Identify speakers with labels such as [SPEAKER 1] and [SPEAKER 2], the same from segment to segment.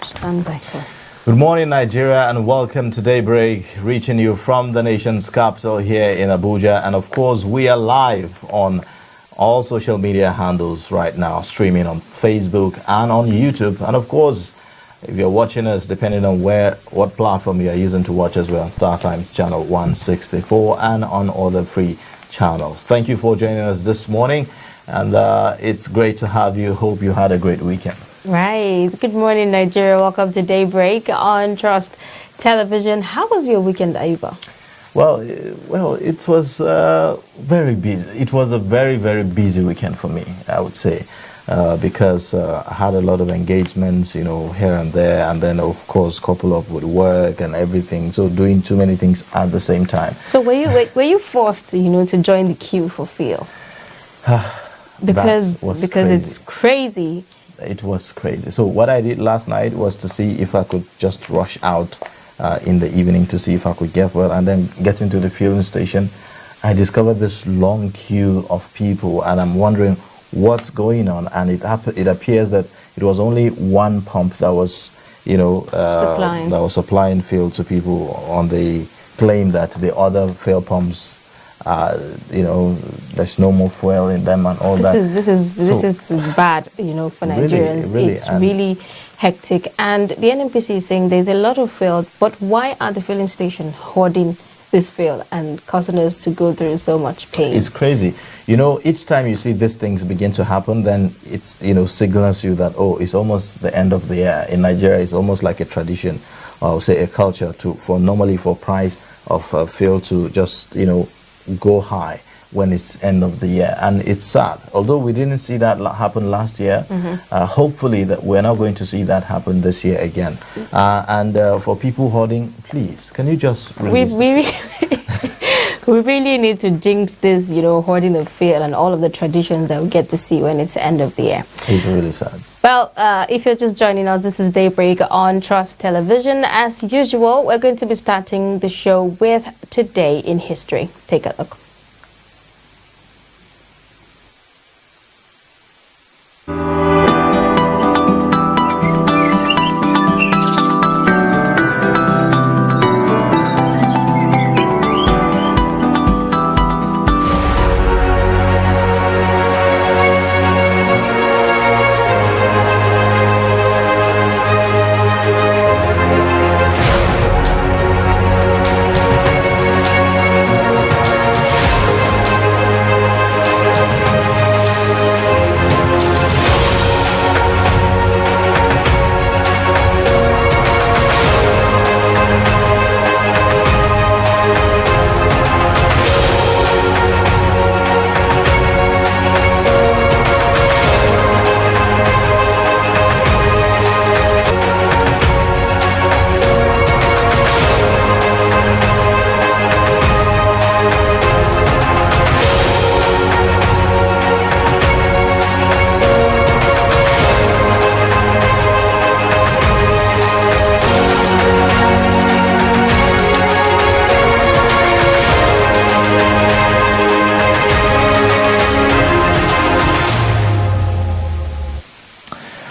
[SPEAKER 1] Stand by, sir.
[SPEAKER 2] Good morning, Nigeria, and welcome to Daybreak, reaching you from the nation's capital here in Abuja. And of course, we are live on all social media handles right now, streaming on Facebook and on YouTube. And of course, if you're watching us, depending on what platform you are using to watch as well, Star Times channel 164 and on other free channels. Thank you for joining us this morning, and it's great to have you. Hope you had a great weekend.
[SPEAKER 1] Right. Good morning, Nigeria. Welcome to Daybreak on Trust Television. How was your weekend, Ayuba?
[SPEAKER 2] Well, it was very busy. It was a very, very busy weekend for me, I would say, because I had a lot of engagements, here and there, and then, of course, couple up with work and everything. So doing too many things at the same time.
[SPEAKER 1] So were you forced, to join the queue for Phil? Because it's crazy.
[SPEAKER 2] It was crazy. So what I did last night was to see if I could just rush out in the evening to see if I could get well, and then get into the filling station. I discovered this long queue of people, and I'm wondering what's going on. And it appears that it was only one pump that was, supplying fuel to people on the claim that the other fuel pumps, there's no more fuel in them and all that.
[SPEAKER 1] This is bad, for Nigerians.
[SPEAKER 2] Really,
[SPEAKER 1] it's really hectic. And the NNPC is saying there's a lot of fuel, but why are the filling stations hoarding this fuel and causing us to go through so much pain?
[SPEAKER 2] It's crazy. Each time you see these things begin to happen, then it's, signals you that, it's almost the end of the year. In Nigeria, it's almost like a tradition, or say a culture for price of fuel to just, go high when it's end of the year. And it's sad. Although we didn't see that happen last year, hopefully that we're not going to see that happen this year again. And for people hoarding, please, can you just release
[SPEAKER 1] we really need to jinx this, hoarding of fuel and all of the traditions that we get to see when it's the end of the year.
[SPEAKER 2] It's really sad.
[SPEAKER 1] Well, if you're just joining us, this is Daybreak on Trust Television. As usual, we're going to be starting the show with Today in History. Take a look.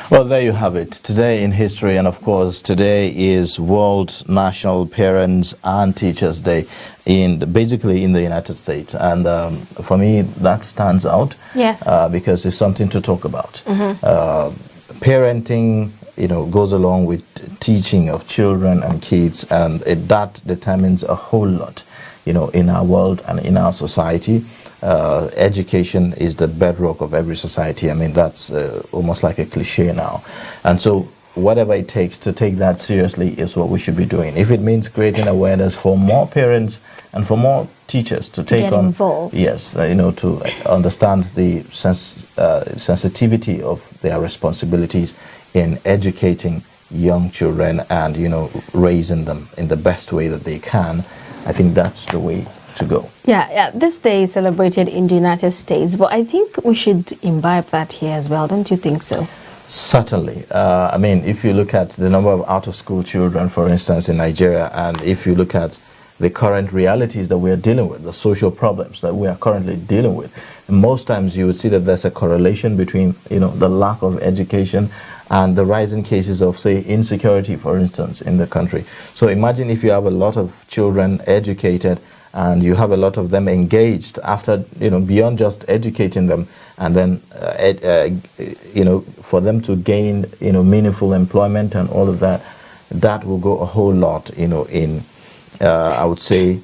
[SPEAKER 2] Well, there you have it. Today in history, and of course, today is World National Parents and Teachers Day basically in the United States. And for me, that stands out.
[SPEAKER 1] Yes.
[SPEAKER 2] Because it's something to talk about. Parenting, goes along with teaching of children and kids, and that determines a whole lot, in our world and in our society. Education is the bedrock of every society. I mean, that's almost like a cliche now. And so whatever it takes to take that seriously is what we should be doing. If it means creating awareness for more parents and for more teachers to take on
[SPEAKER 1] involved.
[SPEAKER 2] Yes, to understand the sensitivity of their responsibilities in educating young children and, raising them in the best way that they can. I think that's the way to go.
[SPEAKER 1] Yeah. This day is celebrated in the United States, but I think we should imbibe that here as well. Don't you think so?
[SPEAKER 2] Certainly. I mean, if you look at the number of out-of-school children, for instance, in Nigeria, and if you look at the current realities that we are dealing with, the social problems that we are currently dealing with, most times you would see that there's a correlation between, the lack of education and the rising cases of, say, insecurity, for instance, in the country. So imagine if you have a lot of children educated and you have a lot of them engaged after, beyond just educating them, and then, for them to gain, meaningful employment and all of that, that will go a whole lot, in, I would say,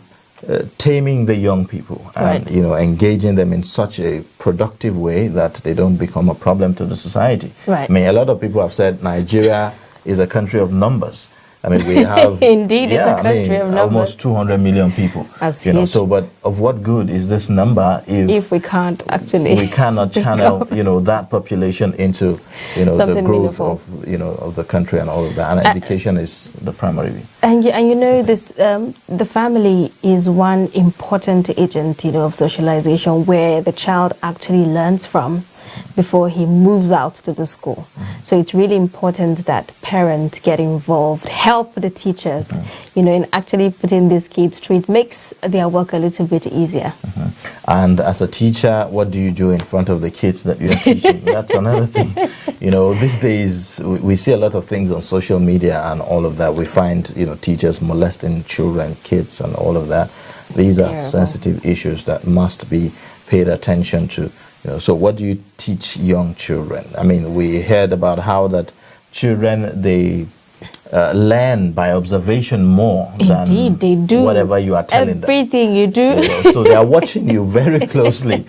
[SPEAKER 2] taming the young people and, engaging them in such a productive way that they don't become a problem to the society.
[SPEAKER 1] Right.
[SPEAKER 2] I mean, a lot of people have said Nigeria is a country of numbers. I mean, we have
[SPEAKER 1] indeed, it's a country of numbers.
[SPEAKER 2] Almost 200 million people.
[SPEAKER 1] That's huge.
[SPEAKER 2] So, but of what good is this number if
[SPEAKER 1] we can't actually,
[SPEAKER 2] we cannot channel, that population into, the growth
[SPEAKER 1] meaningful.
[SPEAKER 2] of the country and all of that. And education is the primary.
[SPEAKER 1] And this, the family is one important agent, of socialization where the child actually learns from before he moves out to the school. So it's really important that parents get involved, help the teachers, in actually putting these kids through. It makes their work a little bit easier.
[SPEAKER 2] And as a teacher, what do you do in front of the kids that you're teaching? That's another thing. These days we see a lot of things on social media and all of that. We find, teachers molesting children, kids, and all of that. These are sensitive issues that must be paid attention to. So what do you teach young children? I mean, we heard about how that children, they learn by observation more
[SPEAKER 1] Indeed, they do.
[SPEAKER 2] Whatever you are telling them.
[SPEAKER 1] Everything you do.
[SPEAKER 2] So they are watching you very closely.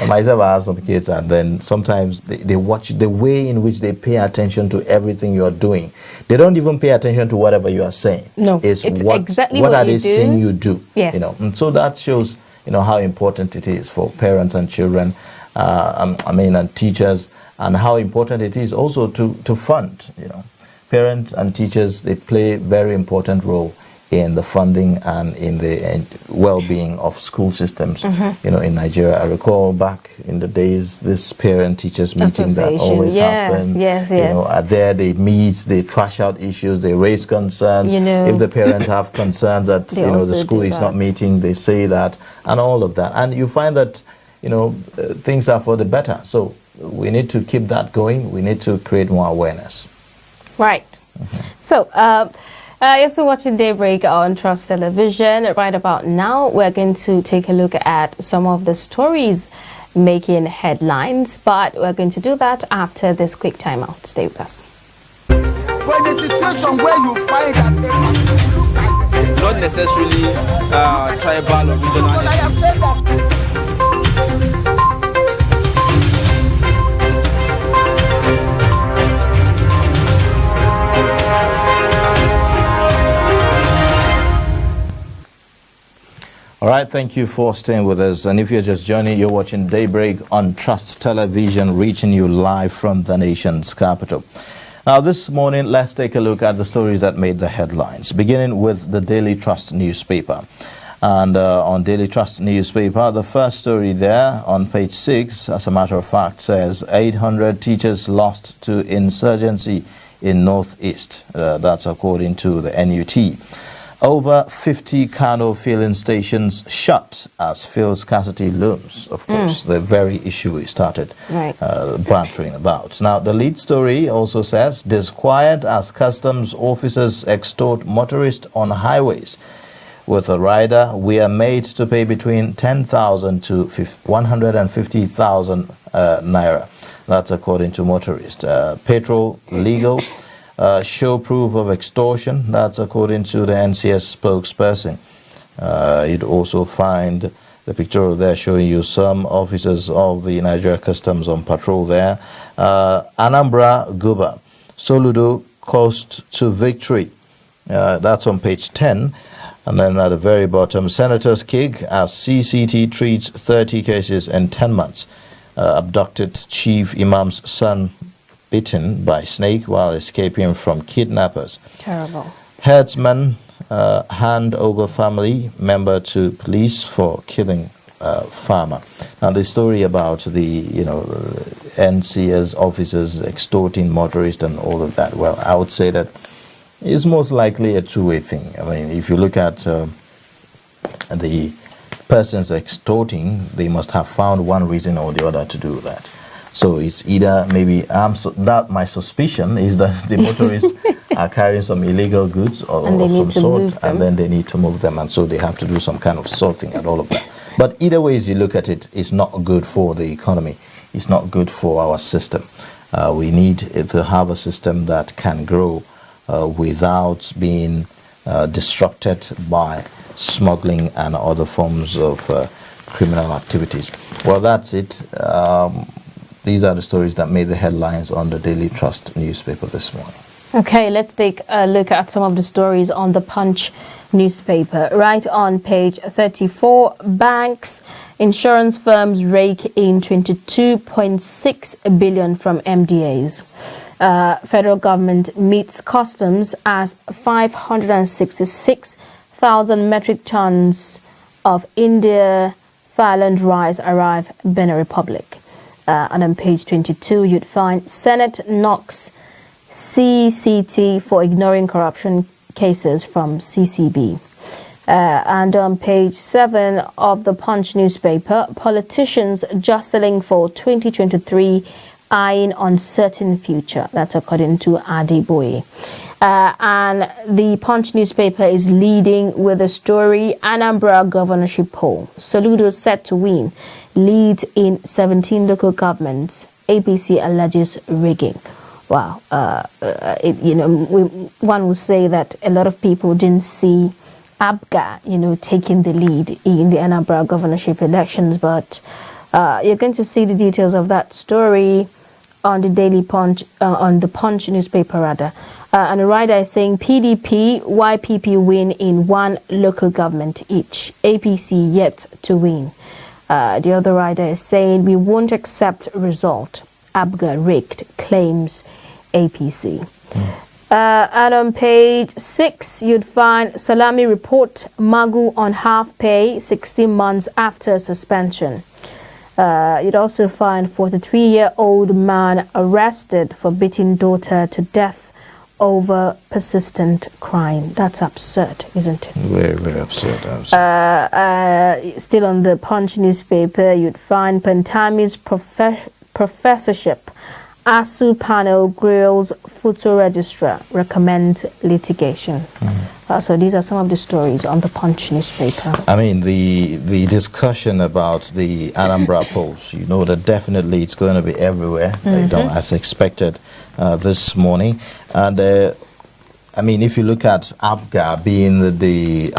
[SPEAKER 2] Myself, I have some kids, and then sometimes they watch the way in which they pay attention to everything you are doing. They don't even pay attention to whatever you are saying.
[SPEAKER 1] No,
[SPEAKER 2] it's
[SPEAKER 1] exactly
[SPEAKER 2] what are
[SPEAKER 1] you
[SPEAKER 2] they seeing you do?
[SPEAKER 1] Yes.
[SPEAKER 2] And so that shows how important it is for parents and children, and teachers, and how important it is also to fund. Parents and teachers, they play a very important role in the funding and in the well-being of school systems, in Nigeria. I recall back in the days, this parent-teachers meeting that always happened.
[SPEAKER 1] Yes.
[SPEAKER 2] There they meet, they trash out issues, they raise concerns. If the parents have concerns that, the school is not meeting, they say that, and all of that. And you find that, things are for the better. So we need to keep that going. We need to create more awareness.
[SPEAKER 1] Right. So, you're still watching Daybreak on Trust Television. Right about now, we're going to take a look at some of the stories making headlines, but we're going to do that after this quick timeout. Stay with us.
[SPEAKER 3] When a situation where you find that
[SPEAKER 4] not necessarily tribal or regional.
[SPEAKER 2] All right, thank you for staying with us. And if you're just joining, you're watching Daybreak on Trust Television, reaching you live from the nation's capital. Now, this morning, let's take a look at the stories that made the headlines, beginning with the Daily Trust newspaper. And on Daily Trust newspaper, the first story there on page 6, as a matter of fact, says 800 teachers lost to insurgency in Northeast. That's according to the NUT. Over 50 Kano filling stations shut as fuel scarcity looms. Of course, the very issue we started bantering about. Now, the lead story also says, disquiet as customs officers extort motorists on highways. With a rider, we are made to pay between 10,000 to 150,000 naira. That's according to motorists. Petrol legal. Show proof of extortion. That's according to the NCS spokesperson. You'd also find the picture there showing you some officers of the Nigeria Customs on patrol there. Anambra Guba, Soludo coast to victory. That's on page 10. And then at the very bottom, Senators kick as CCT treats 30 cases in 10 months. Abducted chief imam's son bitten by snake while escaping from kidnappers.
[SPEAKER 1] Terrible.
[SPEAKER 2] Herdsman hand over family member to police for killing farmer. Now the story about the NCS officers extorting motorists and all of that, well, I would say that is most likely a two-way thing. I mean, if you look at the persons extorting, they must have found one reason or the other to do that. So it's either maybe that my suspicion is that the motorists are carrying some illegal goods or
[SPEAKER 1] And they
[SPEAKER 2] of
[SPEAKER 1] need
[SPEAKER 2] some
[SPEAKER 1] to
[SPEAKER 2] sort,
[SPEAKER 1] move them.
[SPEAKER 2] and then they need to move them, and so they have to do some kind of sorting and all of that. But either way as you look at it, it's not good for the economy. It's not good for our system. We need to have a system that can grow without being disrupted by smuggling and other forms of criminal activities. Well, that's it. These are the stories that made the headlines on the Daily Trust newspaper this morning.
[SPEAKER 1] Okay, let's take a look at some of the stories on the Punch newspaper. Right on page 34, banks, insurance firms rake in 22.6 billion from MDAs. Federal government meets customs as 566,000 metric tons of India Thailand rice arrive Benin Republic. And on page 22, you'd find Senate knocks CCT for ignoring corruption cases from CCB. And on page 7 of the Punch newspaper, politicians jostling for 2023 eyeing uncertain future. That's according to Adeboye. And the Punch newspaper is leading with the story Anambra governorship poll. Soludo set to win. Leads in 17 local governments. APC alleges rigging. Wow. One would say that a lot of people didn't see ABGA, taking the lead in the Anambra governorship elections, but you're going to see the details of that story on the Daily Punch, on the Punch newspaper rather. And the writer is saying PDP, YPP win in one local government each. APC yet to win. The other writer is saying we won't accept result. ABGA rigged, claims APC. And on page 6, you'd find Salami report, Magu on half pay, 16 months after suspension. You'd also find 43-year-old man arrested for beating daughter to death over persistent crime. That's absurd, isn't it?
[SPEAKER 2] Very, very absurd.
[SPEAKER 1] Still on the Punch newspaper, you'd find Pantami's professorship. ASU panel grills photo registrar, recommends litigation. So these are some of the stories on the Punch newspaper.
[SPEAKER 2] I mean, the discussion about the Anambra polls, that definitely it's going to be everywhere, as expected this morning. And I mean, if you look at ABGA being the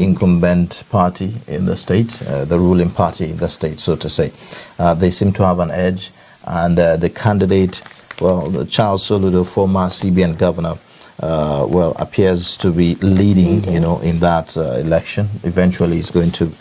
[SPEAKER 2] incumbent party in the state, the ruling party in the state, so to say, they seem to have an edge. And the candidate, Charles Soludo, former CBN governor, appears to be leading, in that election. Eventually, it's going to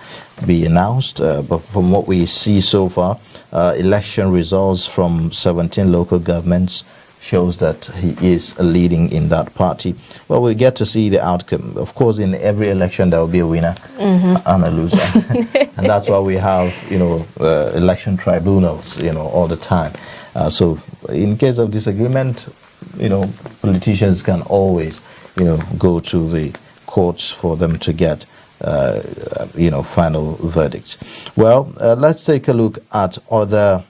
[SPEAKER 2] be announced. But from what we see so far, election results from 17 local governments shows that he is leading in that party. Well, we get to see the outcome. Of course, in every election, there will be a winner and a loser. And that's why we have, election tribunals, all the time. So in case of disagreement, politicians can always, go to the courts for them to get, final verdicts. Well, let's take a look at other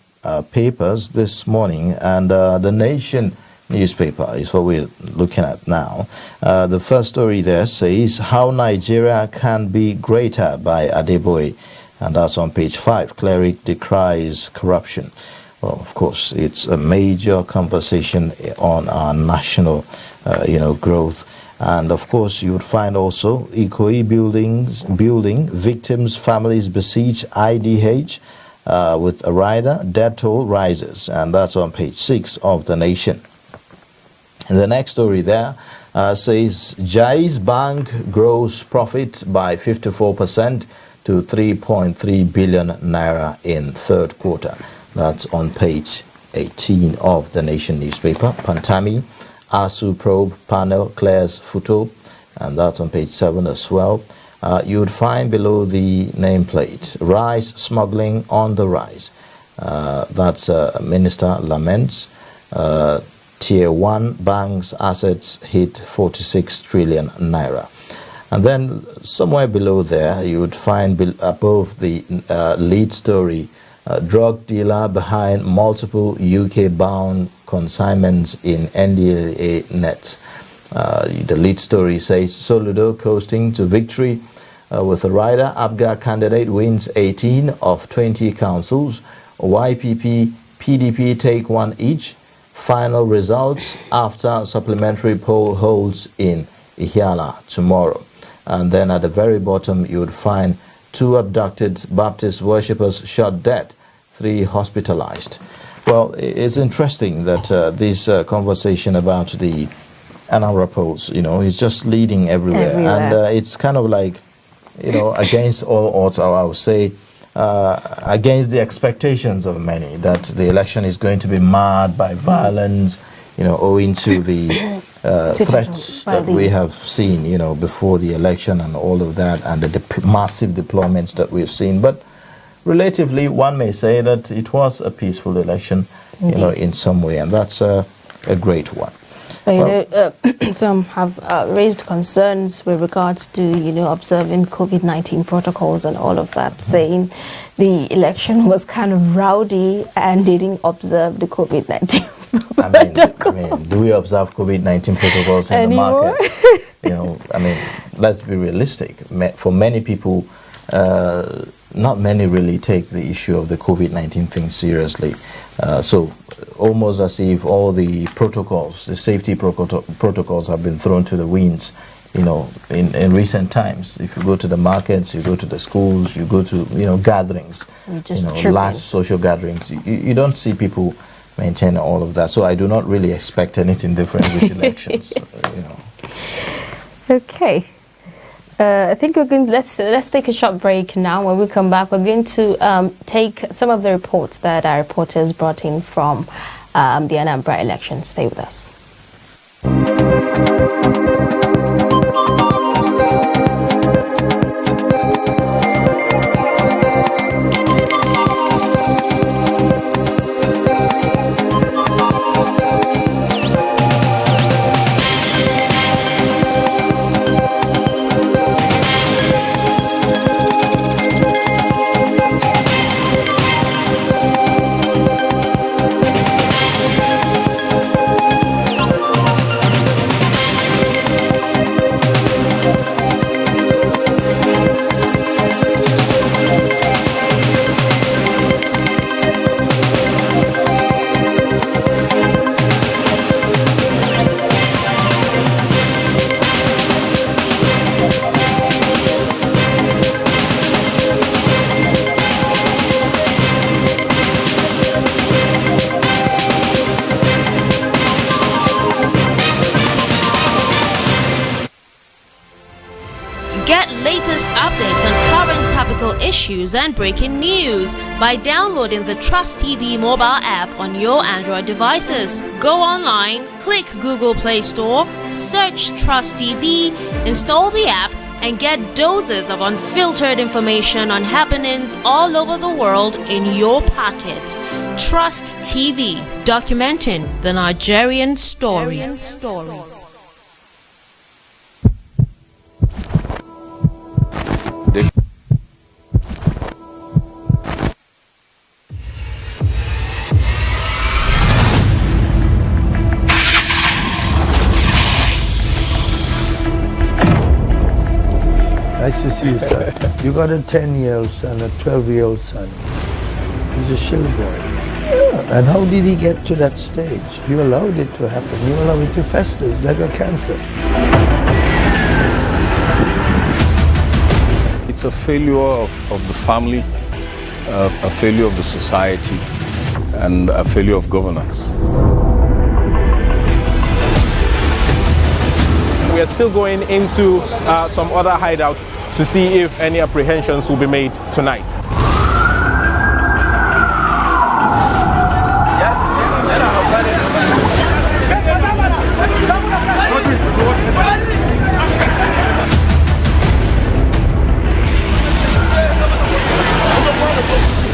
[SPEAKER 2] papers this morning, and the Nation newspaper is what we're looking at now. The first story there says how Nigeria can be greater by Adeboye, and that's on page 5. Cleric decries corruption. Well, of course, it's a major conversation on our national, growth. And of course, you would find also Ikoyi building victims' families besiege IDH. With a rider, death toll rises, and that's on page 6 of the Nation. And the next story there says Jai's Bank grows profit by 54% to 3.3 billion naira in third quarter. That's on page 18 of the Nation newspaper. Pantami, ASU probe panel clears photo, and that's on page 7 as well. You would find below the nameplate, rice smuggling on the rise. That's Minister laments. Tier 1 banks' assets hit 46 trillion naira. And then somewhere below there, you would find above the lead story drug dealer behind multiple UK-bound consignments in NDLA nets. The lead story says Soludo coasting to victory with a rider. Abga candidate wins 18 of 20 councils. YPP, PDP take one each. Final results after supplementary poll holds in Ihiala tomorrow. And then at the very bottom, you would find 2 abducted Baptist worshippers shot dead, 3 hospitalized. Well, it's interesting that this conversation about the Anambra polls, is just leading everywhere. And it's kind of like, against all odds, I would say, against the expectations of many, that the election is going to be marred by violence, owing to the threats that we have seen, before the election and all of that, and the massive deployments that we've seen. But relatively, one may say that it was a peaceful election, in some way, and that's a great one.
[SPEAKER 1] But, some have raised concerns with regards to, observing COVID-19 protocols and all of that, saying the election was kind of rowdy and didn't observe the COVID-19
[SPEAKER 2] I mean, do we observe COVID-19 protocols in the market? Let's be realistic. For many people, not many really take the issue of the COVID-19 thing seriously. So almost as if all the protocols, the safety protocols have been thrown to the winds, in recent times. If you go to the markets, you go to the schools, you go to, gatherings, large social gatherings, you don't see people maintain all of that. So I do not really expect anything different with elections,
[SPEAKER 1] Okay. I think we're going. Let's take a short break now. When we come back, we're going to take some of the reports that our reporters brought in from the Anambra election. Stay with us.
[SPEAKER 5] Latest updates on current topical issues and breaking news by downloading the Trust TV mobile app on your Android devices. Go online, click Google Play Store, search Trust TV, install the app, and get doses of unfiltered information on happenings all over the world in your pocket. Trust TV, documenting the Nigerian story.
[SPEAKER 6] Nice to see you, sir. You got a 10-year-old son, a 12-year-old son. He's a shill boy. Yeah. And how did he get to that stage? You allowed it to happen. You allowed it to fester. It's like a cancer.
[SPEAKER 7] It's a failure of the family, a failure of the society, and a failure of governance.
[SPEAKER 8] We are still going into some other hideouts to see if any apprehensions will be made tonight.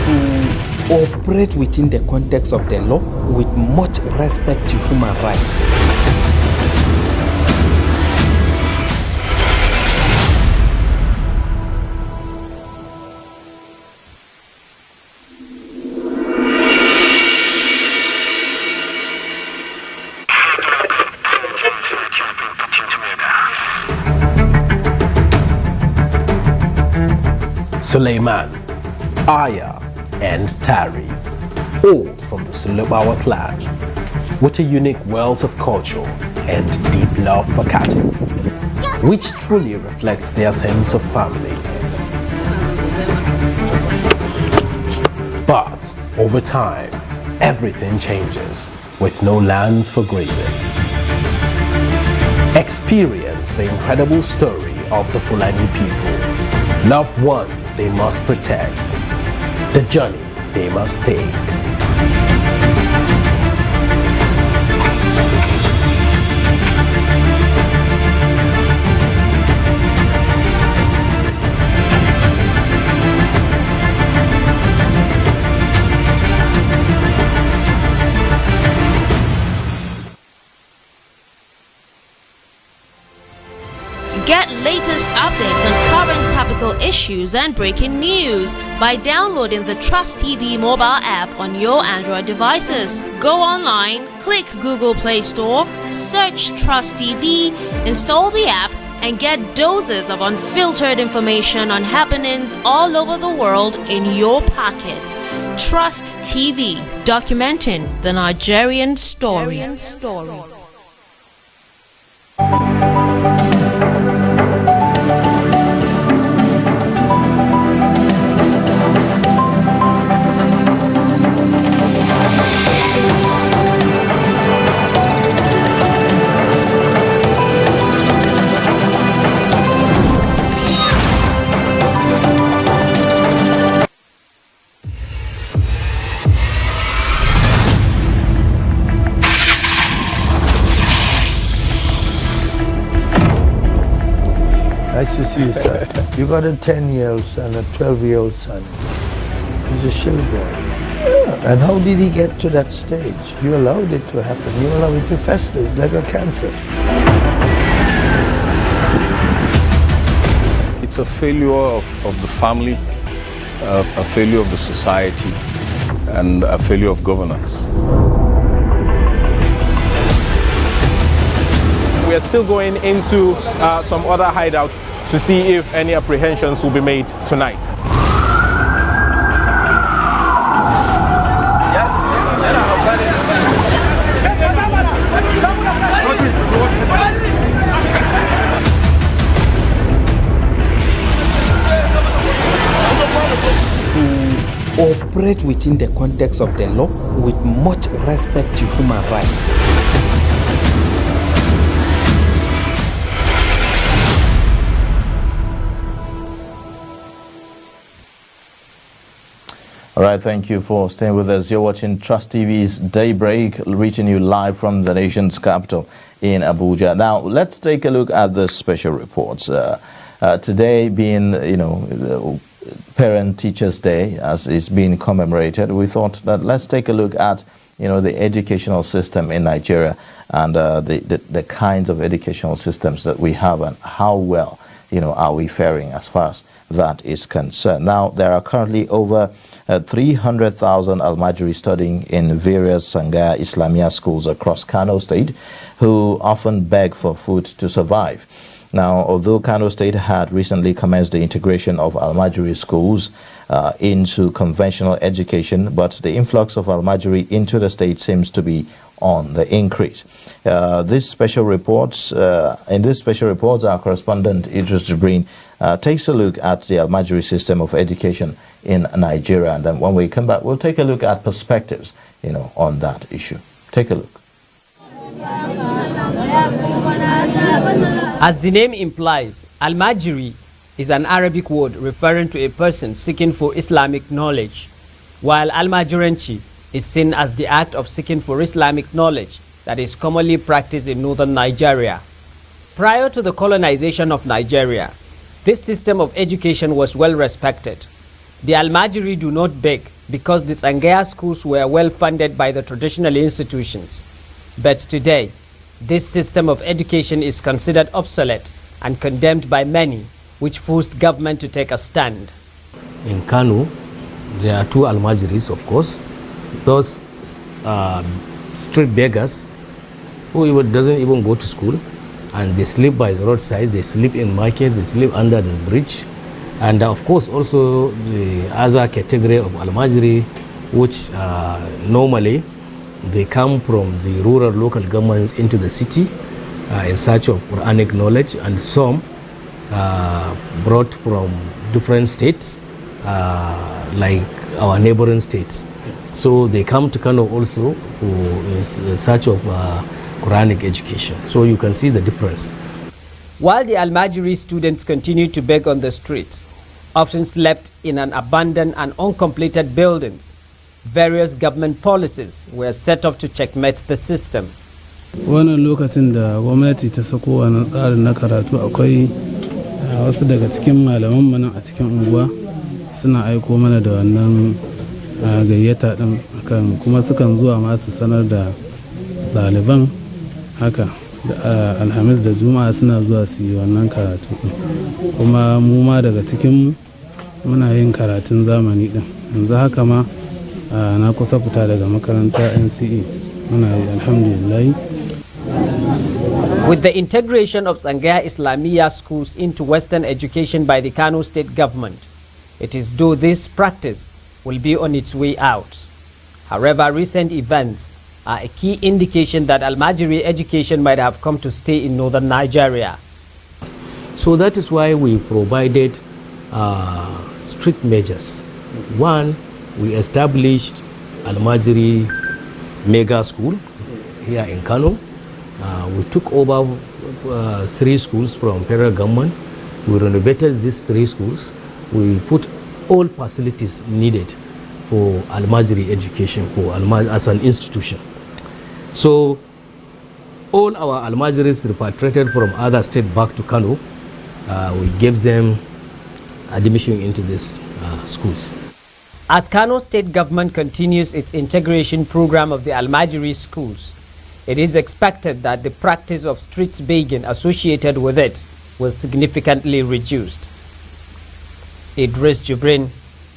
[SPEAKER 9] To operate within the context of the law with much respect to human rights.
[SPEAKER 10] Suleiman, Aya, and Tari, all from the Sulubawa clan, with a unique wealth of culture and deep love for cattle, which truly reflects their sense of family. But over time, everything changes with no lands for grazing. Experience the incredible story of the Fulani people, loved ones they must protect, the journey they must take.
[SPEAKER 5] Get latest updates on current topical issues and breaking news by downloading the Trust TV mobile app on your Android devices. Go online, click Google Play Store, search Trust TV, install the app, and get doses of unfiltered information on happenings all over the world in your pocket. Trust TV, documenting the Nigerian story.
[SPEAKER 6] Nice to see you, sir. You got a 10-year-old son, a 12-year-old son. He's a shill boy. Yeah. And how did he get to that stage? You allowed it to happen. You allowed it to fester. It's like a cancer.
[SPEAKER 7] It's a failure of the family, a failure of the society, and a failure of governance.
[SPEAKER 8] We are still going into some other hideouts to see if any apprehensions will be made tonight.
[SPEAKER 9] To operate within the context of the law with much respect to human rights.
[SPEAKER 2] All right, thank you for staying with us. You're watching Trust TV's Daybreak, reaching you live from the nation's capital in Abuja. Now, let's take a look at the special reports. Today being, Parent Teachers Day, as is being commemorated, we thought that let's take a look at, the educational system in Nigeria and the kinds of educational systems that we have and how well, are we faring as far as that is concerned. Now, there are currently over 300,000 Almajiri studying in various Sangaya Islamia schools across Kano State who often beg for food to survive. Now, although Kano State had recently commenced the integration of Almajiri schools into conventional education, but the influx of Almajiri into the state seems to be on the increase. In this special reports, our correspondent Idris Jibrin takes a look at the Almajiri system of education in Nigeria, and then when we come back, we'll take a look at perspectives, on that issue. Take a look.
[SPEAKER 11] As the name implies, Almajiri is an Arabic word referring to a person seeking for Islamic knowledge, while Almajiranci is seen as the act of seeking for Islamic knowledge that is commonly practiced in northern Nigeria. Prior to the colonization of Nigeria, this system of education was well respected. The Almajiri do not beg because the Sangaya schools were well funded by the traditional institutions. But today, this system of education is considered obsolete and condemned by many, which forced government to take a stand.
[SPEAKER 12] In Kano, there are two Almajiris, of course. Those street beggars who doesn't even go to school, and they sleep by the roadside, they sleep in market, they sleep under the bridge, And of course also the other category of Al-Majri, which normally they come from the rural local governments into the city in search of Quranic knowledge, and some brought from different states like our neighboring states. So they come to Kano also in search of Quranic education. So you can see the difference.
[SPEAKER 11] While the Al-Majri students continued to beg on the streets, often slept in an abandoned and uncompleted buildings, various government policies were set up to checkmate the system.
[SPEAKER 13] Wannan lokacin da gwamnati ta sako wannan tsarin na karatu, akwai wasu daga cikin malaman mu nan a cikin unguwa suna aiko mana da wannan gayyata din, akan kuma sukan zuwa ma su sanar da ɗaliban haka alhamis da juma'a suna zuwa su yi wannan karatu, kuma mu ma daga cikin muna yin karatun zamani din. Yanzu haka ma na kusa fita daga makaranta NCE, muna yi alhamdulillah.
[SPEAKER 11] With the integration of Sangaya Islamiyya schools into Western education by the Kano state government, it is though this practice will be on its way out. However, recent events are a key indication that Al-Majri education might have come to stay in northern Nigeria.
[SPEAKER 12] So that is why we provided strict measures. One, we established Al-Majri Mega School here in Kano. We took over 3 schools from federal government. We renovated these 3 schools. We put all facilities needed for Al-Majri education, for as an institution. So all our Al-Majris repatriated from other states back to Kano, we gave them admission into these schools.
[SPEAKER 11] As Kano state government continues its integration program of the Al-Majri schools, it is expected that the practice of street begging associated with it will significantly reduced. Idris Jubrin,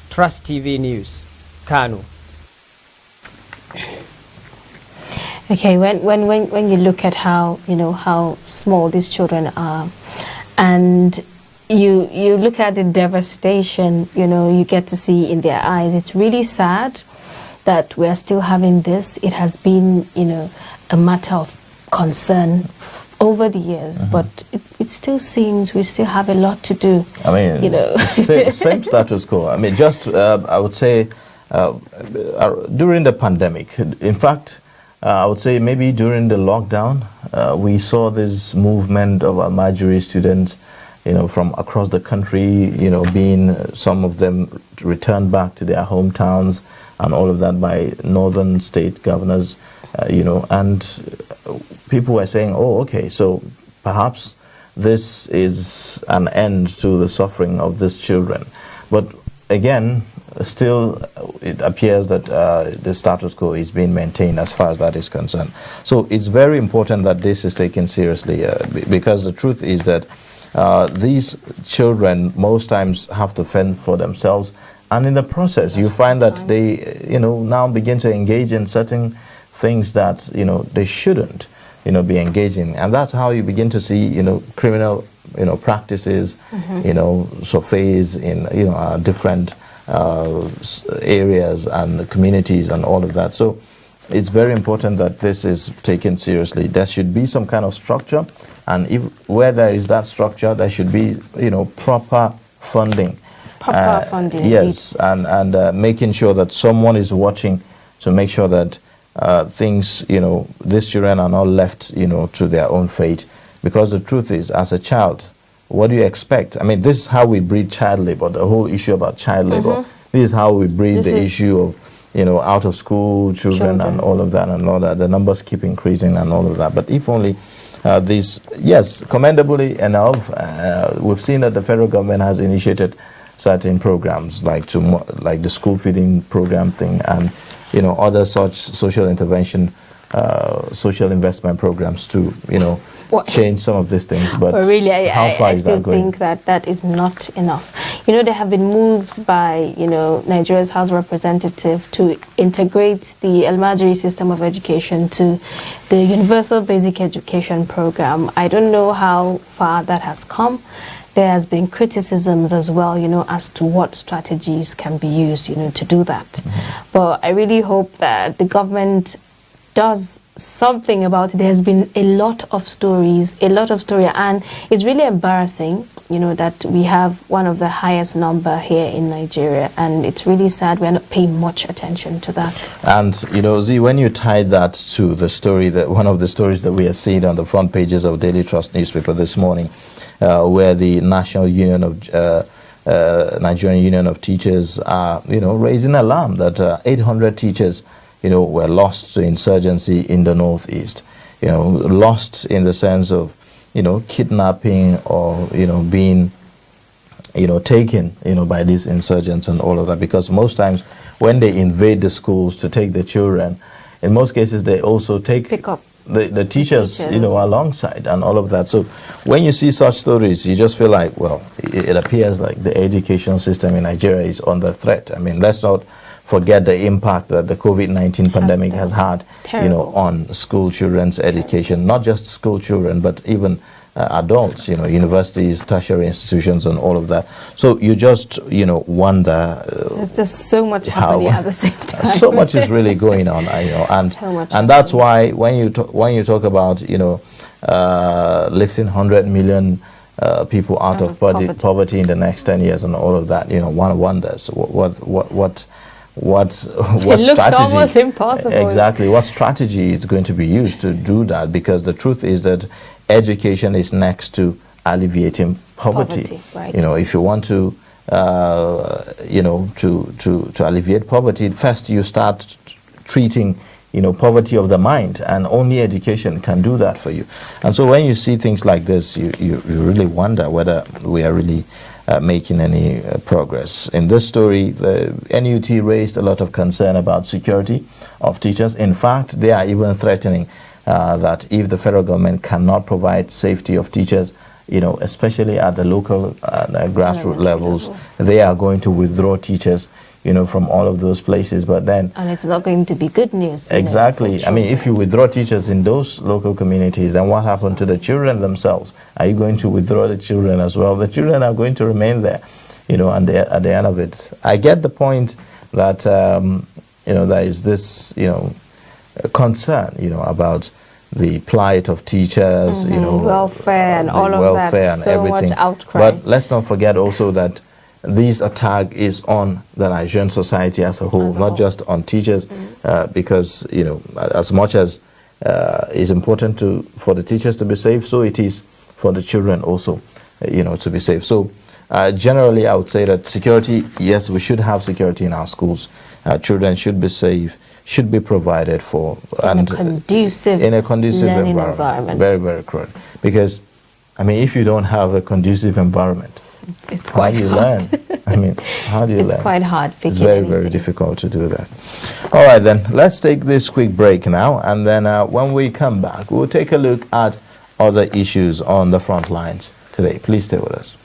[SPEAKER 11] Trust TV News, Kano.
[SPEAKER 1] Okay, when you look at how how small these children are, and you look at the devastation you get to see in their eyes, it's really sad that we are still having this. It has been a matter of concern over the years, but it still seems we still have a lot to do.
[SPEAKER 2] I mean, same status quo. I mean, just I would say during the pandemic, in fact, I would say maybe during the lockdown, we saw this movement of Al-Majri students, from across the country, being some of them returned back to their hometowns and all of that by northern state governors, and people were saying, oh, okay, so perhaps this is an end to the suffering of these children. But again, still it appears that the status quo is being maintained as far as that is concerned. So it's very important that this is taken seriously, because the truth is that these children most times have to fend for themselves, and in the process you find that they now begin to engage in certain things that they shouldn't be engaging, and that's how you begin to see criminal practices surface in different areas and communities and all of that. So it's very important that this is taken seriously. There should be some kind of structure, and where there is that structure, there should be proper funding.
[SPEAKER 1] Proper funding.
[SPEAKER 2] Yes, and making sure that someone is watching to make sure that things, these children are not left, to their own fate. Because the truth is, as a child, what do you expect? I mean, this is how we breed child labor, the whole issue about child labor. This is how we breed the issue of, out of school children and all of that and all that. The numbers keep increasing and all of that. But if only these, yes, commendably enough, we've seen that the federal government has initiated certain programs like the school feeding program thing and other such social intervention, social investment programs to change some of these things. But
[SPEAKER 1] really,
[SPEAKER 2] how far
[SPEAKER 1] I
[SPEAKER 2] is
[SPEAKER 1] still
[SPEAKER 2] that going?
[SPEAKER 1] think that is not enough. there have been moves by, Nigeria's House of Representatives to integrate the Almajiri system of education to the Universal Basic Education Program. I don't know how far that has come. There has been criticisms as well, as to what strategies can be used, to do that. Mm-hmm. But I really hope that the government does something about it. There's been a lot of stories, and it's really embarrassing, that we have one of the highest number here in Nigeria, and it's really sad we're not paying much attention to that. And,
[SPEAKER 2] Z, when you tie that to the story, that one of the stories that we are seeing on the front pages of Daily Trust newspaper this morning, where the National Union of Nigerian Union of Teachers are, raising alarm that 800 teachers, were lost to insurgency in the Northeast. Lost in the sense of, kidnapping or, being, taken, by these insurgents and all of that. Because most times when they invade the schools to take the children, in most cases they also pick up the teachers, alongside and all of that. So when you see such stories, you just feel like, well, it appears like the education system in Nigeria is under threat. I mean, let's not forget the impact that the COVID-19 pandemic has had, on school children's education, not just school children, but even adults, universities, tertiary institutions, and all of that. So you just, wonder.
[SPEAKER 1] There's just so much happening at the same time.
[SPEAKER 2] So much is really going on, and that's why when you talk about, lifting 100 million people out of poverty in the next 10 years and all of that, one wonders what strategy,
[SPEAKER 1] looks almost impossible.
[SPEAKER 2] Exactly. What strategy is going to be used to do that? Because the truth is that education is next to alleviating poverty. Right. If you want to, to alleviate poverty, first you start treating, poverty of the mind, and only education can do that for you. And so when you see things like this, you really wonder whether we are really making any progress. In this story, the NUT raised a lot of concern about security of teachers. In fact, they are even threatening that if the federal government cannot provide safety of teachers, especially at the local grassroots levels, they are going to withdraw teachers, from all of those places. But then,
[SPEAKER 1] and it's not going to be good news.
[SPEAKER 2] Exactly. I mean, if you withdraw teachers in those local communities, then what happened to the children themselves? Are you going to withdraw the children as well? The children are going to remain there, and at the end of it. I get the point that, there is this, concern, about the plight of teachers,
[SPEAKER 1] welfare and all of that,
[SPEAKER 2] and
[SPEAKER 1] so
[SPEAKER 2] everything.
[SPEAKER 1] Much outcry.
[SPEAKER 2] But let's not forget also that this attack is on the Nigerian society as a whole, not just on teachers, because, as much as it's important for the teachers to be safe, so it is for the children also, to be safe. So generally, I would say that security, yes, we should have security in our schools. Children should be safe, should be provided for.
[SPEAKER 1] In a conducive environment.
[SPEAKER 2] Very, very correct. Because, if you don't have a conducive environment,
[SPEAKER 1] it's quite hard.
[SPEAKER 2] Learn? How do you learn?
[SPEAKER 1] It's quite hard.
[SPEAKER 2] It's very, very difficult to do that. All right, then, let's take this quick break now, and then when we come back, we'll take a look at other issues on the front lines today. Please stay with us.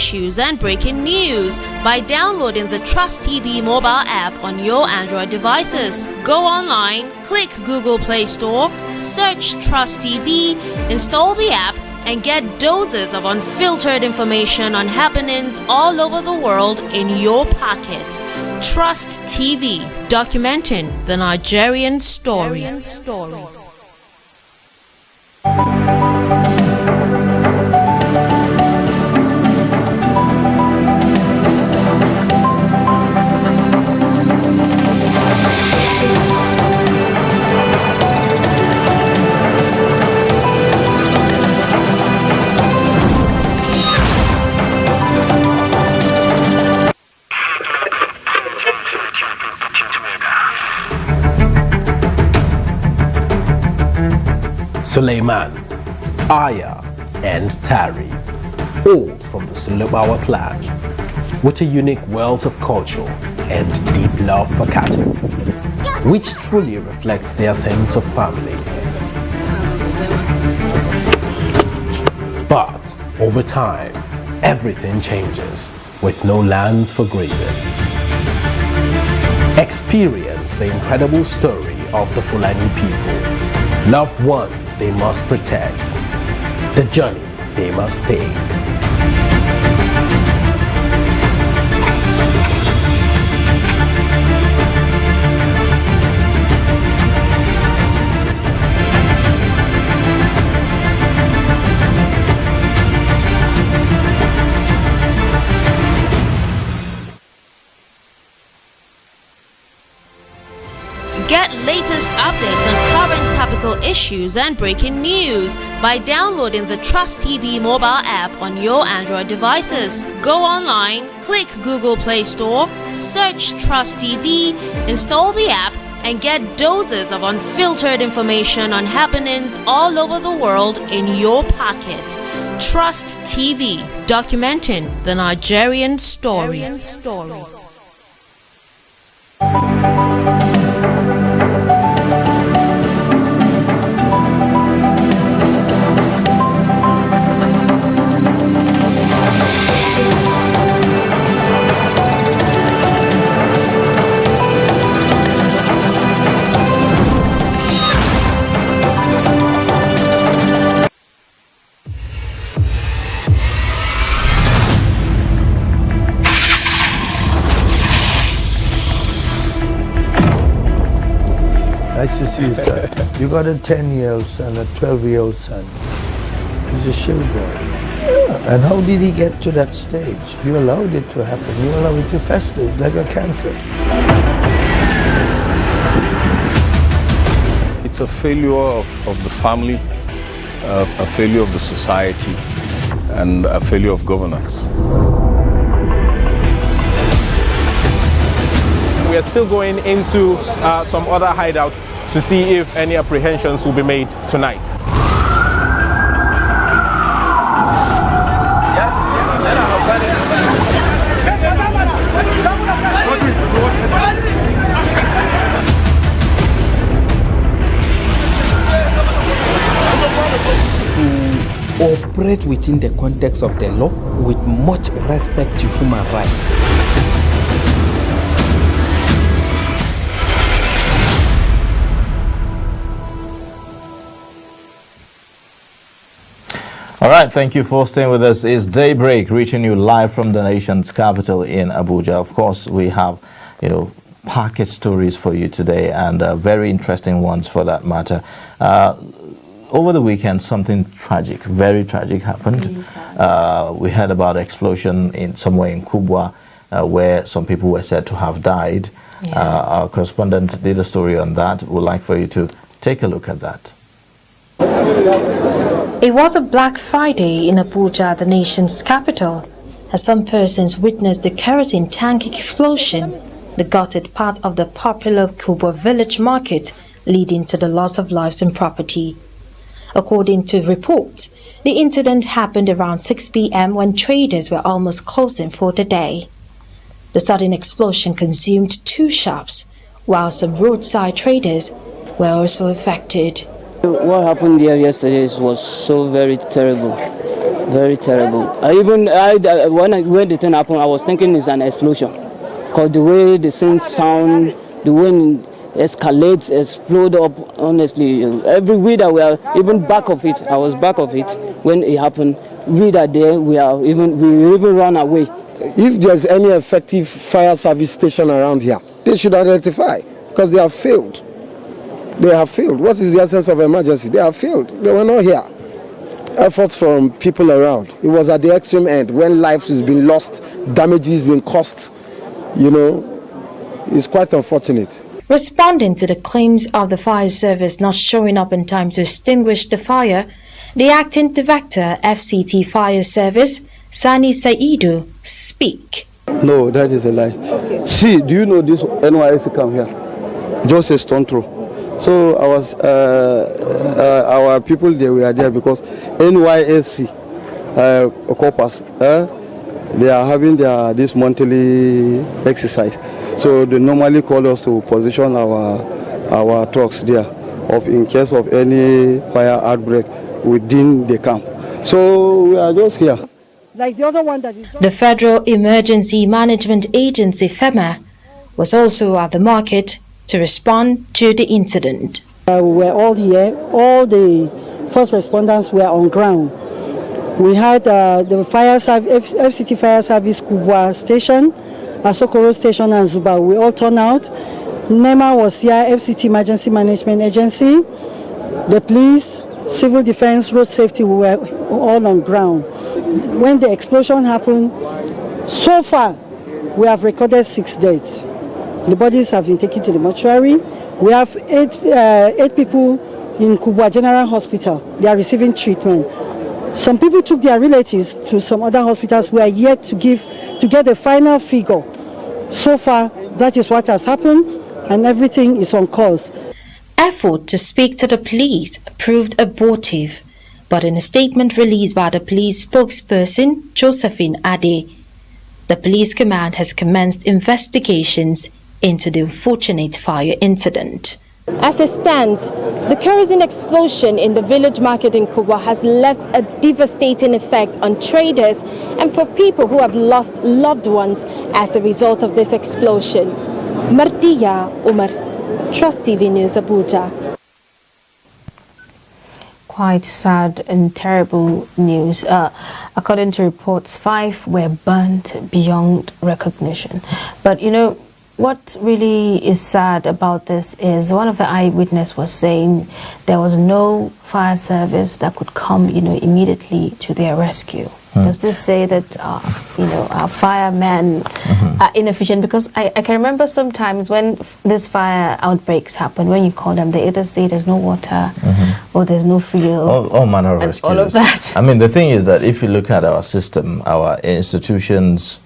[SPEAKER 5] issues and breaking news by downloading the Trust TV mobile app on your Android devices. Go online, click Google Play Store, search Trust TV, install the app, and get doses of unfiltered information on happenings all over the world in your pocket. Trust TV, documenting the Nigerian story.
[SPEAKER 10] Suleiman, Aya, and Tari, all from the Sulubawa clan, with a unique wealth of culture and deep love for cattle, which truly reflects their sense of family. But over time, everything changes with no lands for grazing. Experience the incredible story of the Fulani people. Loved ones they must protect, the journey they must take.
[SPEAKER 5] Get latest updates on current topical issues and breaking news by downloading the Trust TV mobile app on your Android devices. Go online, click Google Play Store, search Trust TV, install the app, and get doses of unfiltered information on happenings all over the world in your pocket. Trust TV, documenting the Nigerian story.
[SPEAKER 6] Nice to see you, sir. You got a 10-year-old son, a 12-year-old son. He's a shill boy. Yeah. And how did he get to that stage? You allowed it to happen. You allowed it to fester. It's like a cancer.
[SPEAKER 7] It's a failure of the family, a failure of the society, and a failure of governance.
[SPEAKER 8] We are still going into some other hideouts to see if any apprehensions will be made tonight.
[SPEAKER 9] To operate within the context of the law with much respect to human rights.
[SPEAKER 2] All right, thank you for staying with us. It's Daybreak, reaching you live from the nation's capital in Abuja. Of course, we have, packet stories for you today, and very interesting ones for that matter. Over the weekend, something tragic, very tragic happened. We heard about an explosion somewhere in Kubwa, where some people were said to have died. Yeah. Our correspondent did a story on that. We'd like for you to take a look at that.
[SPEAKER 14] It was a Black Friday in Abuja, the nation's capital, as some persons witnessed the kerosene tank explosion, the gutted part of the popular Kubwa village market, leading to the loss of lives and property. According to reports, the incident happened around 6 p.m. when traders were almost closing for the day. The sudden explosion consumed 2 shops, while some roadside traders were also affected.
[SPEAKER 15] What happened there yesterday was so very terrible. Very terrible. When the thing happened, I was thinking it's an explosion. Because the way the thing sound, the way it escalates, explode up, honestly. Every we that we are even back of it, I was back of it when it happened. We that there, we even run away.
[SPEAKER 16] If there's any effective fire service station around here, they should identify, because they have failed. They have failed. What is the essence of emergency? They have failed. They were not here. Efforts from people around. It was at the extreme end when lives has been lost, damages been caused. You know, it's quite unfortunate.
[SPEAKER 14] Responding to the claims of the fire service not showing up in time to extinguish the fire, the acting director, FCT Fire Service, Sani Saidu, speak.
[SPEAKER 17] No, that is a lie. Okay. See, do you know this NYSC come here? Just a stone throw. So our people, they were there because NYSC corpus, they are having this monthly exercise. So they normally call us to position our trucks there in case of any fire outbreak within the camp. So we are just here.
[SPEAKER 18] Like the other one that is...
[SPEAKER 14] The Federal Emergency Management Agency, FEMA, was also at the market to respond to the incident.
[SPEAKER 18] We were all here. All the first responders were on ground. We had the FCT Fire Service Kubwa Station, Asokoro Station and Zuba. We all turned out. NEMA was here, FCT Emergency Management Agency, the police, Civil Defense, Road Safety, we were all on ground. When the explosion happened, so far we have recorded 6 deaths. The bodies have been taken to the mortuary. We have eight people in Kubwa General Hospital. They are receiving treatment. Some people took their relatives to some other hospitals. We are yet to get the final figure. So far, that is what has happened, and everything is on course.
[SPEAKER 14] Effort to speak to the police proved abortive, but in a statement released by the police spokesperson, Josephine Ade, the police command has commenced investigations into the unfortunate fire incident.
[SPEAKER 1] As it stands, the kerosene explosion in the village market in Kubwa has left a devastating effect on traders and for people who have lost loved ones as a result of this explosion. Mardia Umar, Trust TV News, Abuja. Quite sad and terrible news. According to reports, 5 were burnt beyond recognition. But you know, what really is sad about this is one of the eyewitnesses was saying there was no fire service that could come, immediately to their rescue. Does this say that, our firemen are inefficient? Because I can remember sometimes when these fire outbreaks happen, when you call them, they either say there's no water or there's no fuel.
[SPEAKER 2] All manner of rescues.
[SPEAKER 1] All of that.
[SPEAKER 2] I mean, the thing is that if you look at our system, our institutions,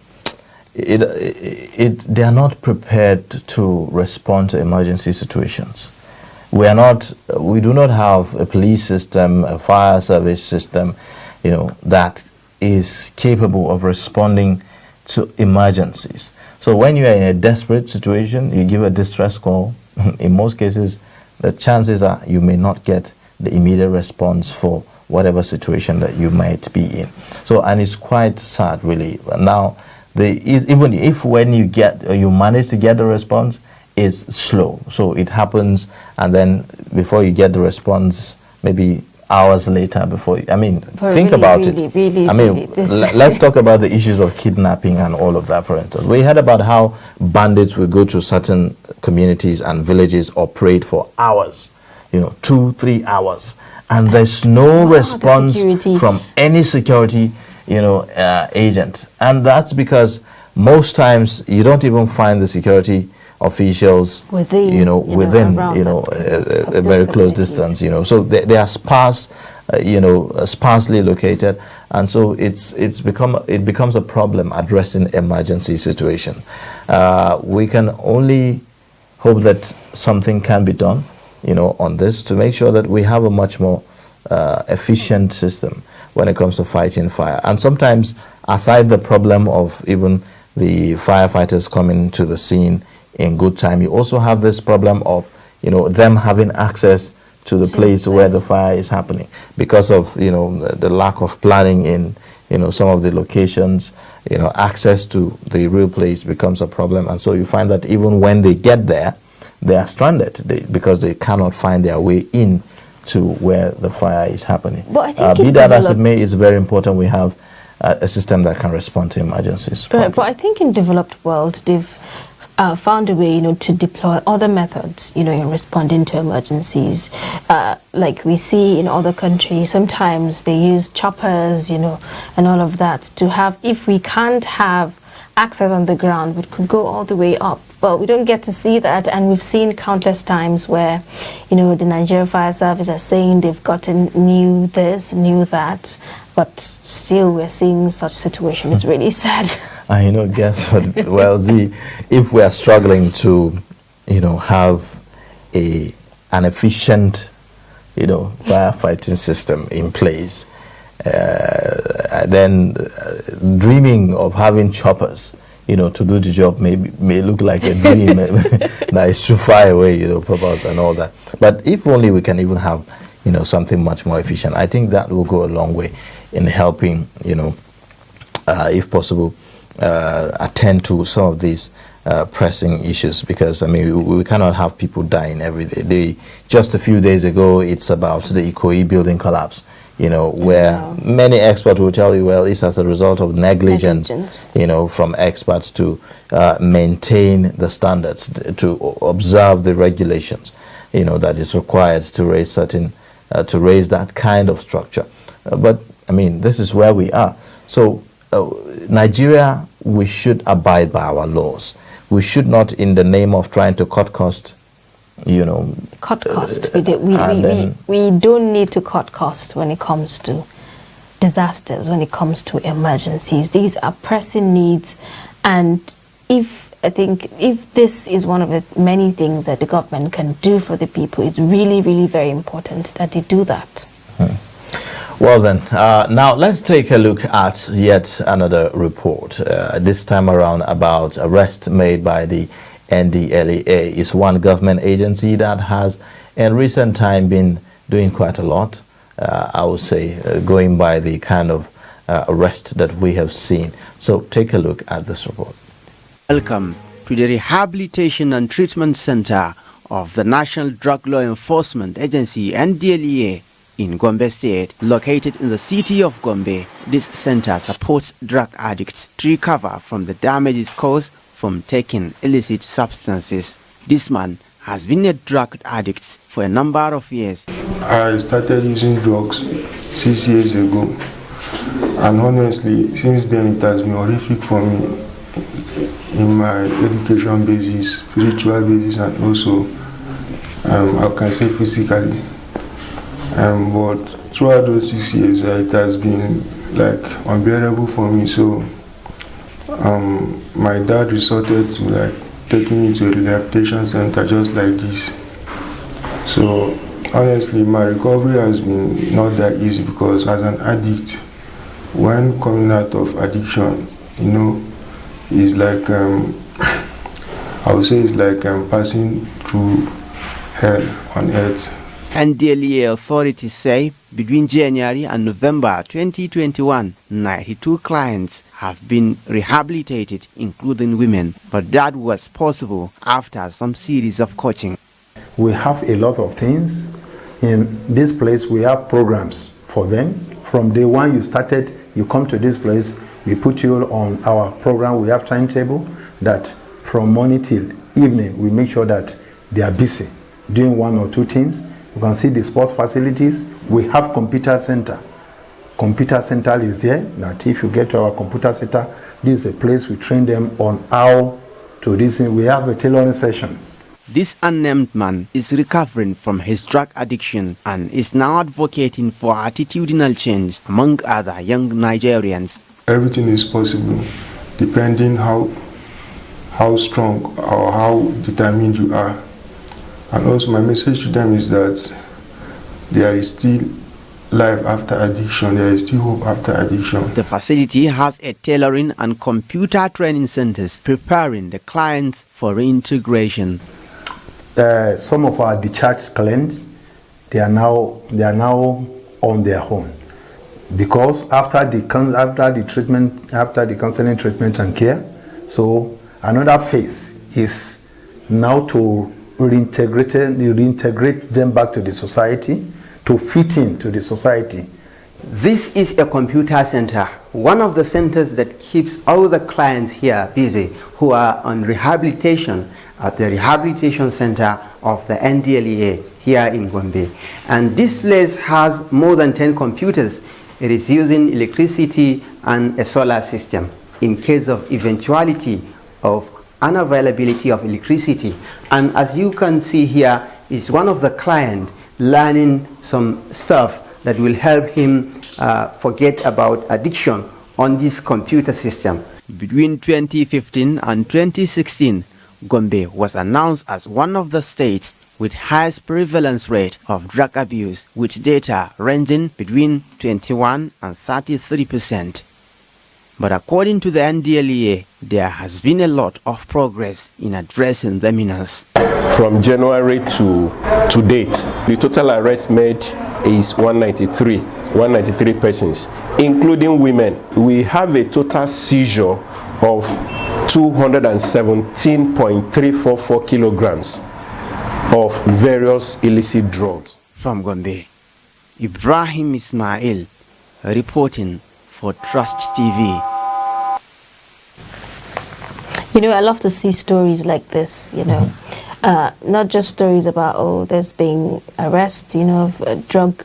[SPEAKER 2] they are not prepared to respond to emergency situations. We do not have a police system, a fire service system, that is capable of responding to emergencies. So when you are in a desperate situation, you give a distress call. In most cases, the chances are you may not get the immediate response for whatever situation that you might be in. So, and it's quite sad, really. Now, even if when you manage to get the response, it's slow. So it happens, and then before you get the response, maybe hours later think about it. Let's talk about the issues of kidnapping and all of that, for instance. We heard about how bandits will go to certain communities and villages, operate for hours, 2-3 hours, and there's no response from any security agent. And that's because most times you don't even find the security officials within a very close distance, so they are sparse, sparsely located, and so it becomes a problem addressing emergency situation. We can only hope that something can be done, on this to make sure that we have a much more efficient system when it comes to fighting fire. And sometimes, aside the problem of even the firefighters coming to the scene in good time, you also have this problem of them having access to the place where the fire is happening because of, you know, the lack of planning in, you know, some of the locations. You know, access to the real place becomes a problem, and so you find that even when they get there, they are stranded because they cannot find their way in to where the fire is happening.
[SPEAKER 1] But I think
[SPEAKER 2] be that as it may, it's very important we have a system that can respond to emergencies.
[SPEAKER 1] Right, but I think in developed world, they've found a way, you know, to deploy other methods, you know, in responding to emergencies. Like we see in other countries, sometimes they use choppers, you know, and all of that to have, if we can't have access on the ground, we could go all the way up. But we don't get to see that, and we've seen countless times where, you know, the Nigeria Fire Service are saying they've gotten new this, new that, but still we're seeing such situation. It's really sad.
[SPEAKER 2] And you know, guess what? Well, see, if we are struggling to, you know, have an efficient, you know, firefighting system in place, then dreaming of having choppers, you know, to do the job may look like a dream that is too far away, you know, from us and all that. But if only we can even have, you know, something much more efficient, I think that will go a long way in helping, you know, if possible, attend to some of these pressing issues, because I mean we cannot have people dying every day. Just a few days ago, it's about the Ikoyi building collapse, you know, where many experts will tell you, well, it's as a result of negligence, you know, from experts to maintain the standards, to observe the regulations, you know, that is required to raise certain, to raise that kind of structure. But I mean, this is where we are. So Nigeria, we should abide by our laws. We should not, in the name of trying to cut cost, you know,
[SPEAKER 1] cut cost. We don't need to cut cost when it comes to disasters, when it comes to emergencies. These are pressing needs, and I think if this is one of the many things that the government can do for the people, it's really, really very important that they do that.
[SPEAKER 2] Well then, now let's take a look at yet another report, this time around about arrest made by the NDLEA. It's one government agency that has in recent time been doing quite a lot, I would say, going by the kind of arrest that we have seen. So take a look at this report.
[SPEAKER 19] Welcome to the Rehabilitation and Treatment Center of the National Drug Law Enforcement Agency, NDLEA, in Gombe State. Located in the city of Gombe, this center supports drug addicts to recover from the damages caused from taking illicit substances. This man has been a drug addict for a number of years.
[SPEAKER 20] I started using drugs 6 years ago, and honestly, since then it has been horrific for me in my education basis, spiritual basis, and also I can say physically. But throughout those 6 years, it has been like unbearable for me. So my dad resorted to like taking me to a rehabilitation center just like this. So honestly, my recovery has been not that easy, because as an addict, when coming out of addiction, you know, it's like I would say it's like passing through hell on earth.
[SPEAKER 19] NDLEA authorities say between January and November 2021, 92 clients have been rehabilitated, including women, but that was possible after some series of coaching.
[SPEAKER 21] We have a lot of things. In this place, we have programs for them. From day one you started, you come to this place, we put you on our program. We have timetable that from morning till evening, we make sure that they are busy doing one or two things. You can see the sports facilities. We have computer center. Computer center is there. That if you get to our computer center, this is a place we train them on how to listen. We have a tailoring session.
[SPEAKER 19] This unnamed man is recovering from his drug addiction and is now advocating for attitudinal change among other young Nigerians.
[SPEAKER 20] Everything is possible, depending how strong or how determined you are. And also my message to them is that there is still life after addiction, there is still hope after addiction.
[SPEAKER 19] The facility has a tailoring and computer training centers preparing the clients for reintegration.
[SPEAKER 21] Some of our discharged clients, they are now on their own, because after the counseling treatment and care, so another phase is now to reintegrate them back to the society, to fit into the society.
[SPEAKER 19] This is a computer center, one of the centers that keeps all the clients here busy who are on rehabilitation at the rehabilitation center of the NDLEA here in Gombe. And this place has more than 10 computers. It is using electricity and a solar system. In case of eventuality of unavailability of electricity, and as you can see here is one of the clients learning some stuff that will help him forget about addiction on this computer system. Between 2015 and 2016, Gombe was announced as one of the states with highest prevalence rate of drug abuse, with data ranging between 21 and 33%. But according to the NDLEA, there has been a lot of progress in addressing the menace.
[SPEAKER 3] From January to date, the total arrest made is 193 persons, including women. We have a total seizure of 217.344 kilograms of various illicit drugs.
[SPEAKER 19] From Gombe, Ibrahim Ismail reporting for Trust TV.
[SPEAKER 1] You know, I love to see stories like this, you know. Not just stories about, oh, there's been arrest, you know, of drug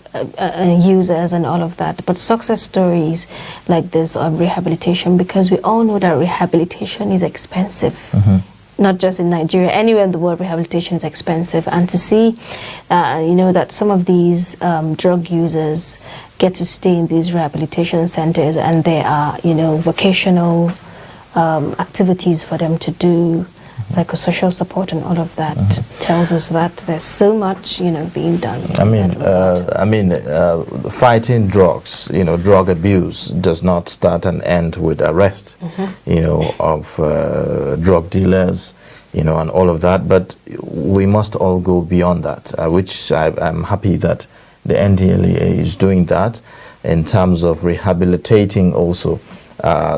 [SPEAKER 1] users and all of that, but success stories like this of rehabilitation, because we all know that rehabilitation is expensive. Not just in Nigeria, anywhere in the world, rehabilitation is expensive. And to see, you know, that some of these drug users get to stay in these rehabilitation centers, and there are, you know, vocational activities for them to do, psychosocial support and all of that, tells us that there's so much, you know, being done.
[SPEAKER 2] Fighting drugs, you know, drug abuse does not start and end with arrest, you know, of drug dealers, you know, and all of that. But we must all go beyond that, which I'm happy that the NDLEA is doing that in terms of rehabilitating also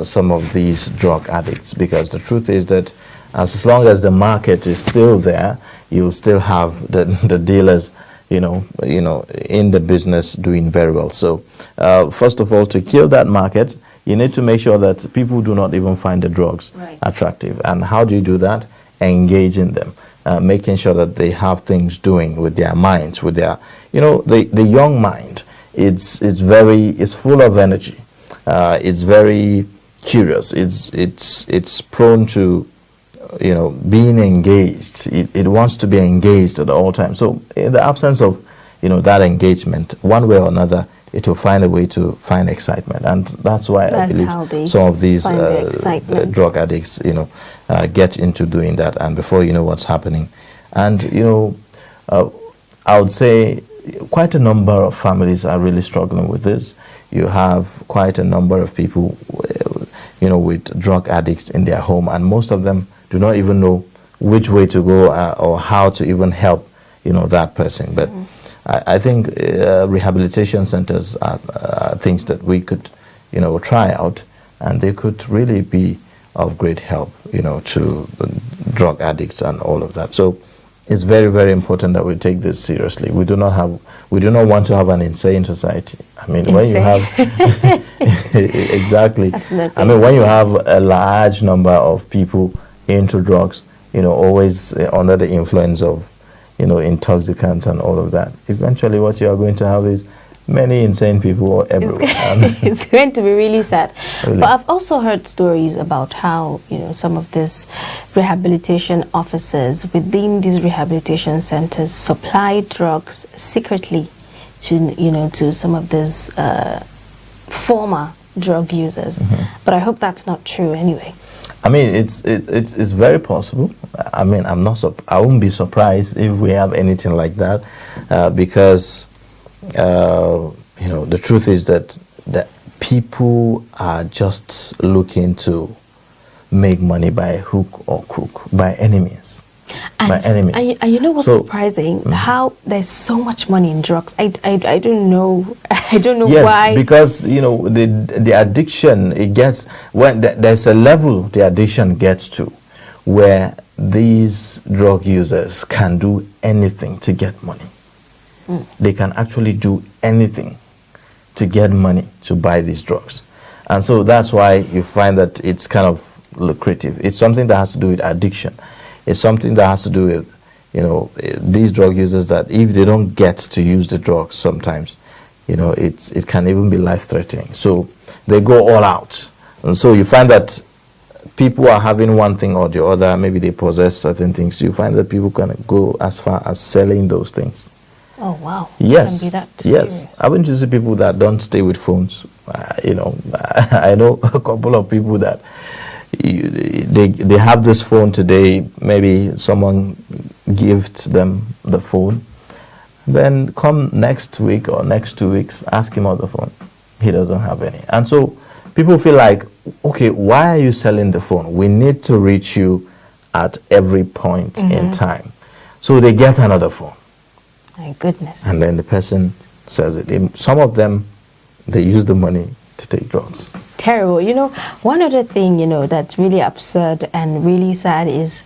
[SPEAKER 2] some of these drug addicts, because the truth is that as long as the market is still there, you still have the dealers, you know, in the business doing very well. So, first of all, to kill that market, you need to make sure that people do not even find the drugs attractive. And how do you do that? Engaging them, making sure that they have things doing with their minds, with their, you know, the young mind. It's full of energy. It's very curious. It's prone to, you know, being engaged. It wants to be engaged at all times. So in the absence of, you know, that engagement, one way or another, it will find a way to find excitement. And that's why I believe some of these drug addicts, you know, get into doing that. And before you know what's happening. And, you know, I would say quite a number of families are really struggling with this. You have quite a number of people, you know, with drug addicts in their home, and most of them do not even know which way to go or how to even help, you know, that person. But I think rehabilitation centers are things that we could, you know, try out, and they could really be of great help, you know, to drug addicts and all of that. So it's very, very important that we take this seriously. We do not want to have an insane society. I mean, when you have exactly. I mean, when you have a large number of people into drugs, you know, always under the influence of, you know, intoxicants and all of that, eventually what you are going to have is many insane people everywhere.
[SPEAKER 1] It's going to be really sad.
[SPEAKER 2] Really.
[SPEAKER 1] But I've also heard stories about how, you know, some of these rehabilitation officers within these rehabilitation centers supply drugs secretly to, you know, to some of these former drug users. But I hope that's not true anyway.
[SPEAKER 2] I mean, it's very possible. I mean, I won't be surprised if we have anything like that, because you know, the truth is that people are just looking to make money by hook or crook, by any means. my enemies.
[SPEAKER 1] And you know what's surprising? How there's so much money in drugs. I don't know. I don't know why.
[SPEAKER 2] Yes, because the addiction, it gets when there's a level the addiction gets to where these drug users can do anything to get money. They can actually do anything to get money to buy these drugs. And so that's why you find that it's kind of lucrative. It's something that has to do with addiction. It's something that has to do with, these drug users that if they don't get to use the drugs sometimes, it can even be life-threatening. So they go all out. And so you find that people are having one thing or the other. Maybe they possess certain things. You find that people can go as far as selling those things.
[SPEAKER 1] Oh, wow.
[SPEAKER 2] Yes.
[SPEAKER 1] It can be that
[SPEAKER 2] yes.
[SPEAKER 1] serious.
[SPEAKER 2] Haven't you seen people that don't stay with phones? I know a couple of people that they have this phone today. Maybe someone gives them the phone. Then come next week or next 2 weeks, ask him on the phone. He doesn't have any. And so people feel like, okay, why are you selling the phone? We need to reach you at every point in time. So they get another phone.
[SPEAKER 1] My goodness.
[SPEAKER 2] And then the person says it. Some of them, they use the money to take drugs.
[SPEAKER 1] Terrible. One other thing, that's really absurd and really sad is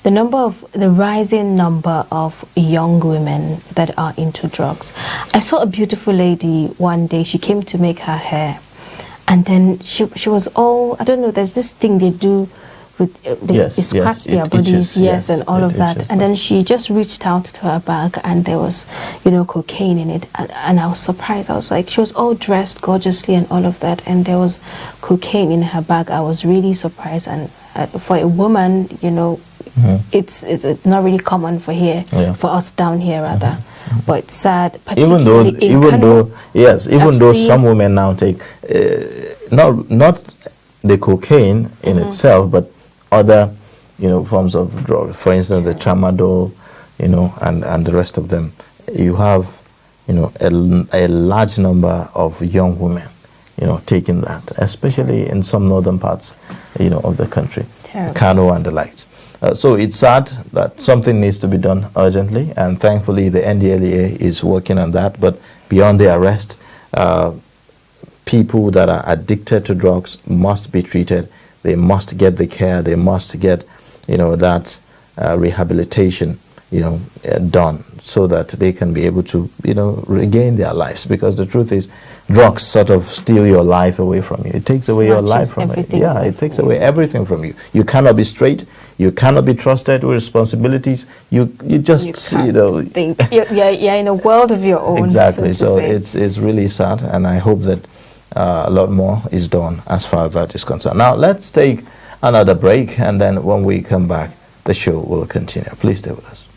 [SPEAKER 1] the rising number of young women that are into drugs. I saw a beautiful lady one day. She came to make her hair. And then she was all, I don't know, there's this thing they do with, they scratch their bodies, and all of that. And then she just reached out to her bag and there was, cocaine in it. And I was surprised. I was like, she was all dressed gorgeously and all of that. And there was cocaine in her bag. I was really surprised. And for a woman, it's not really common for us down here rather. But it's sad.
[SPEAKER 2] Even though some women now take not the cocaine in itself, but other forms of drugs. For instance, the tramadol, and the rest of them. You have a large number of young women taking that, especially in some northern parts of the country, Kano and the likes. So it's sad that something needs to be done urgently, and thankfully the NDLEA is working on that. But beyond the arrest, people that are addicted to drugs must be treated. They must get the care. They must get, that rehabilitation, done, so that they can be able to, regain their lives. Because the truth is, drugs sort of steal your life away from you. It takes away your life from you. Yeah, it takes away everything from you. You cannot be straight. You cannot be trusted with responsibilities. You just,
[SPEAKER 1] think. You're in a world of your own.
[SPEAKER 2] Exactly. So it's really sad, and I hope that a lot more is done as far as that is concerned. Now let's take another break, and then when we come back, the show will continue. Please stay with us.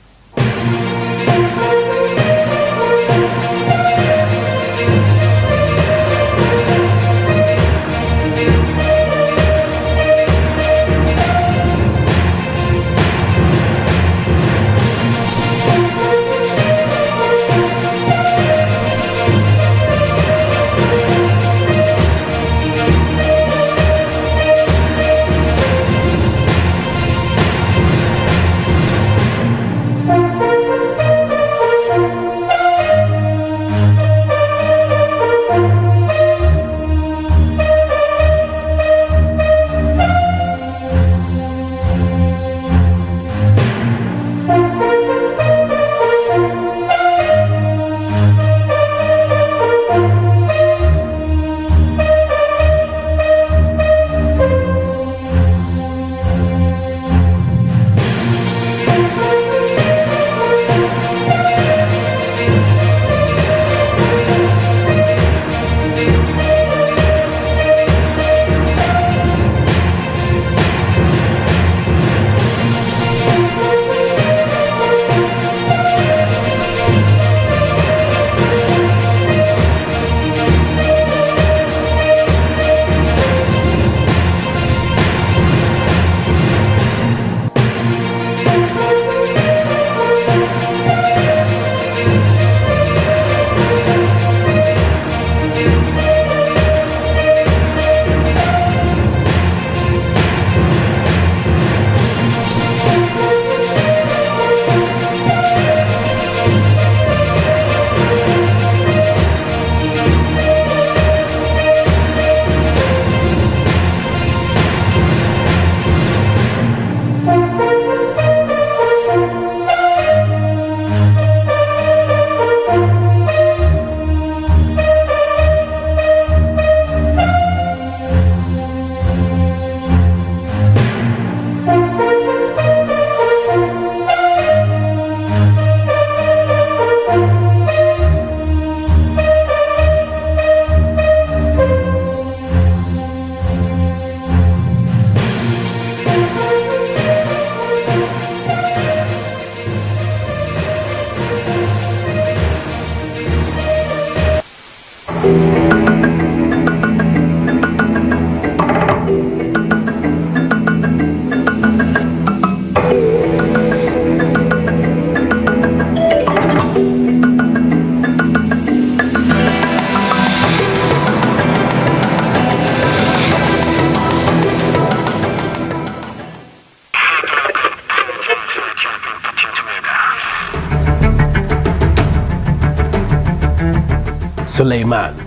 [SPEAKER 10] Suleiman,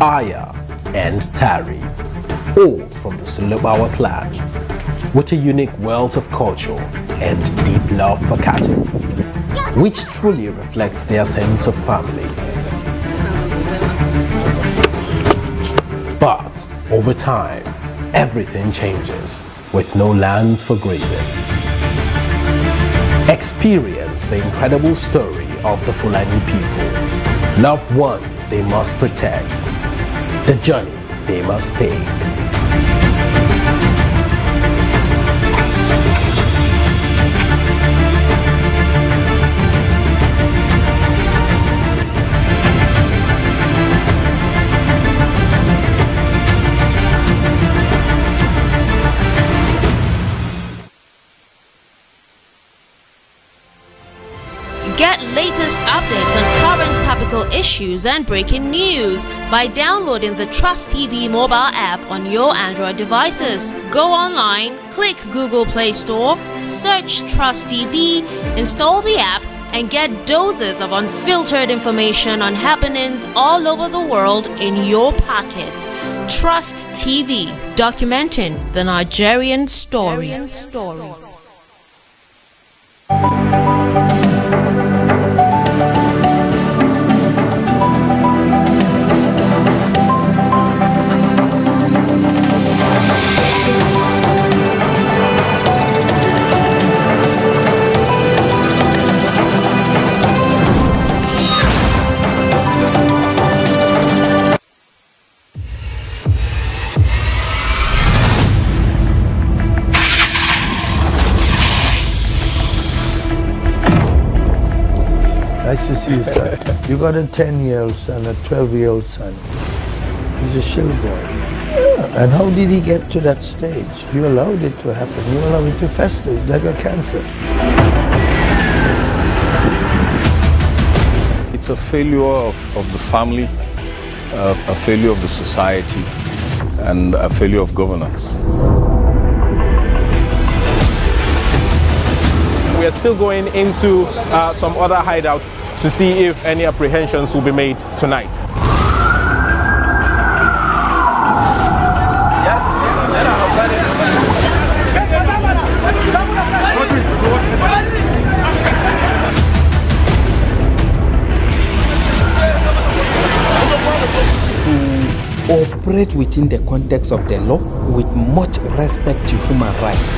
[SPEAKER 10] Aya, and Tari, all from the Sulubawa clan, with a unique wealth of culture and deep love for cattle, which truly reflects their sense of family. But over time, everything changes with no lands for grazing. Experience the incredible story of the Fulani people, loved ones they must protect, the journey they must take.
[SPEAKER 5] Get latest updates on current topical issues and breaking news by downloading the Trust TV mobile app on your Android devices. Go online, click Google Play Store, search Trust TV, install the app, and get doses of unfiltered information on happenings all over the world in your pocket. Trust TV, documenting the Nigerian story.
[SPEAKER 6] Nice to see you, sir. You got a 10-year-old son, a 12-year-old son. He's a shill boy. Yeah. And how did he get to that stage? You allowed it to happen. You allowed it to fester. It's like a cancer.
[SPEAKER 7] It's a failure of the family, a failure of the society, and a failure of governance.
[SPEAKER 8] We are still going into some other hideouts to see if any apprehensions will be made tonight.
[SPEAKER 9] To operate within the context of the law with much respect to human rights.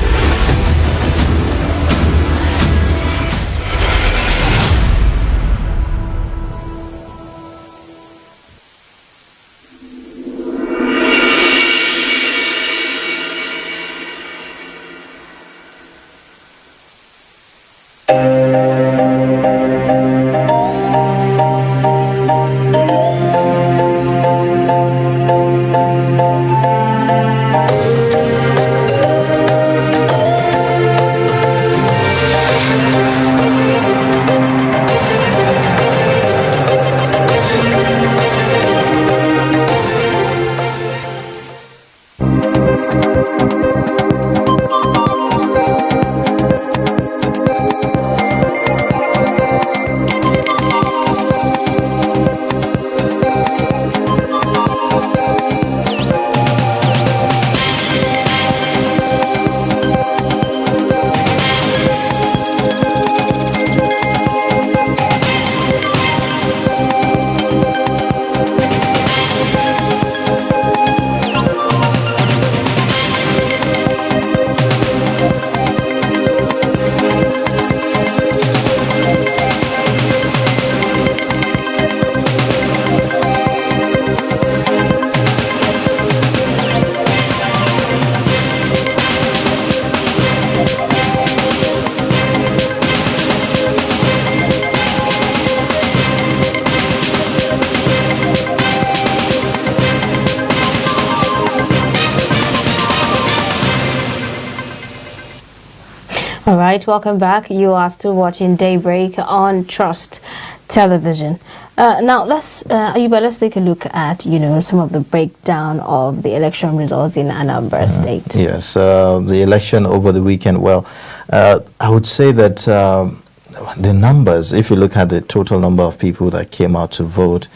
[SPEAKER 1] All right, welcome back. You are still watching Daybreak on Trust Television. Now let's take a look at some of the breakdown of the election results in Anambra State.
[SPEAKER 2] Yes, the election over the weekend. Well, I would say that the numbers, if you look at the total number of people that came out to vote,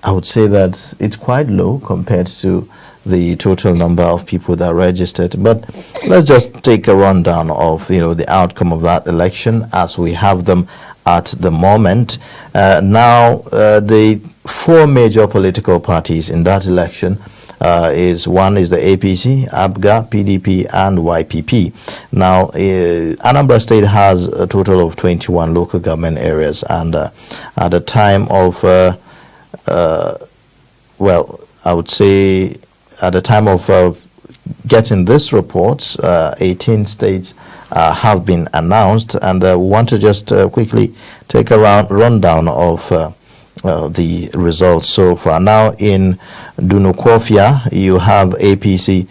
[SPEAKER 2] I would say that it's quite low compared to the total number of people that registered. But let's just take a rundown of the outcome of that election as we have them at the moment. Now, the four major political parties in that election is the APC, APGA, PDP, and YPP. Now, Anambra State has a total of 21 local government areas, and at the time of, I would say, at the time of getting this report, 18 states have been announced, and we want to just quickly take a rundown of the results so far. Now, in Dunukofia, you have APC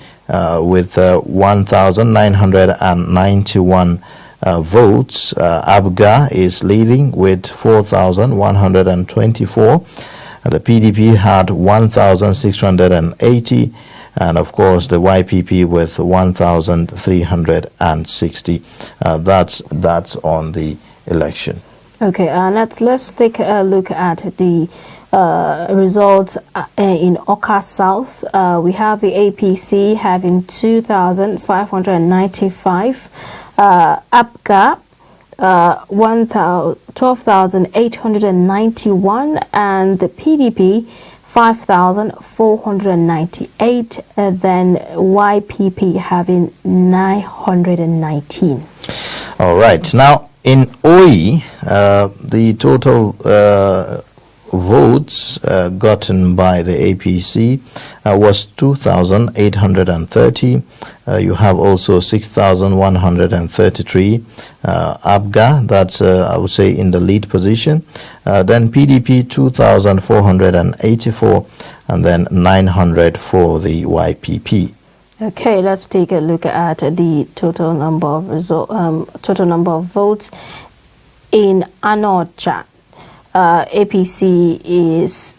[SPEAKER 2] with 1,991 votes. APGA is leading with 4,124. The PDP had 1,680, and of course the YPP with 1,360. That's on the election.
[SPEAKER 1] Okay, let's take a look at the results in Oka South. We have the APC having 2,595, APGA 12,891, and the PDP 5,498, then YPP having 919.
[SPEAKER 2] All right. Now, in OE, the total votes gotten by the APC was 2,830. You have also 6,133. APGA, that's I would say in the lead position. Then PDP 2,484, and then 900 for the YPP.
[SPEAKER 1] Okay, let's take a look at the total number of votes in Anocha. APC is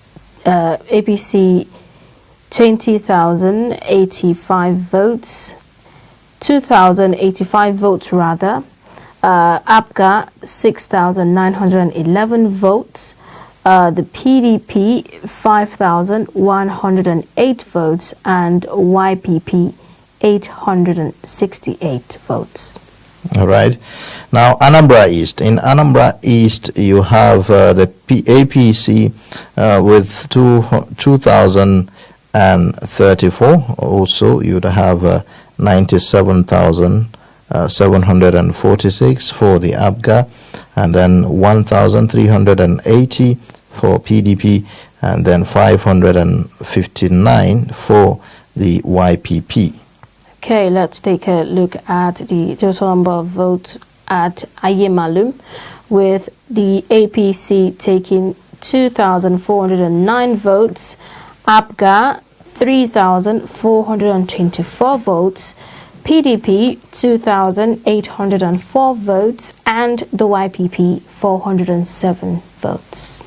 [SPEAKER 1] APC 20,085 votes, 2,085 votes rather. APGA 6,911 votes. The PDP 5,108 votes, and YPP 868 votes.
[SPEAKER 2] All right. Now, Anambra East. In Anambra East, you have the APC with 2,034. Also, you'd have 97,746 for the APGA, and then 1,380 for PDP, and then 559 for the YPP.
[SPEAKER 1] Okay, let's take a look at the total number of votes at Ayemalum, with the APC taking 2,409 votes, APGA 3,424 votes, PDP 2,804 votes, and the YPP 407 votes.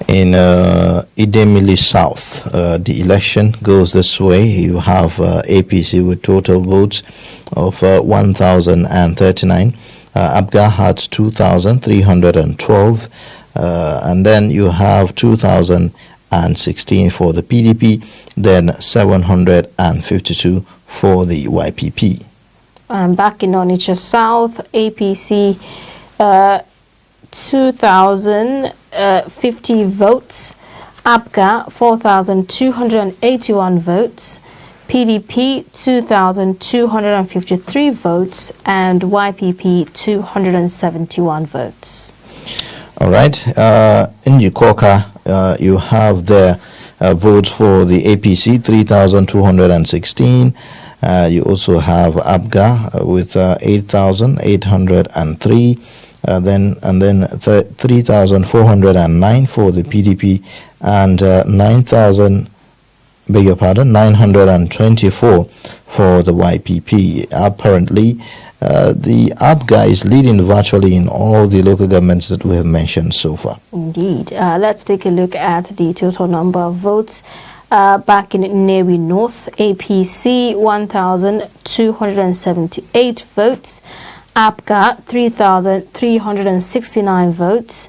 [SPEAKER 2] In Idemili South, the election goes this way. You have APC with total votes of 1,039. APGA had 2,312. And then you have 2,016 for the PDP, then 752 for the YPP.
[SPEAKER 1] Back in Onitsha South, APC 2,050 votes, APGA 4,281 votes, PDP 2,253 votes, and YPP 271 votes.
[SPEAKER 2] All right. In Jikoka, you have the votes for the APC 3,216. You also have APGA with 8,803. Then 3,409 for the PDP, and 924 for the YPP. Apparently, the APGA is leading virtually in all the local governments that we have mentioned so far.
[SPEAKER 1] Indeed. Let's take a look at the total number of votes. Back in Nnewi North, APC 1,278 votes, APGA 3,369 votes,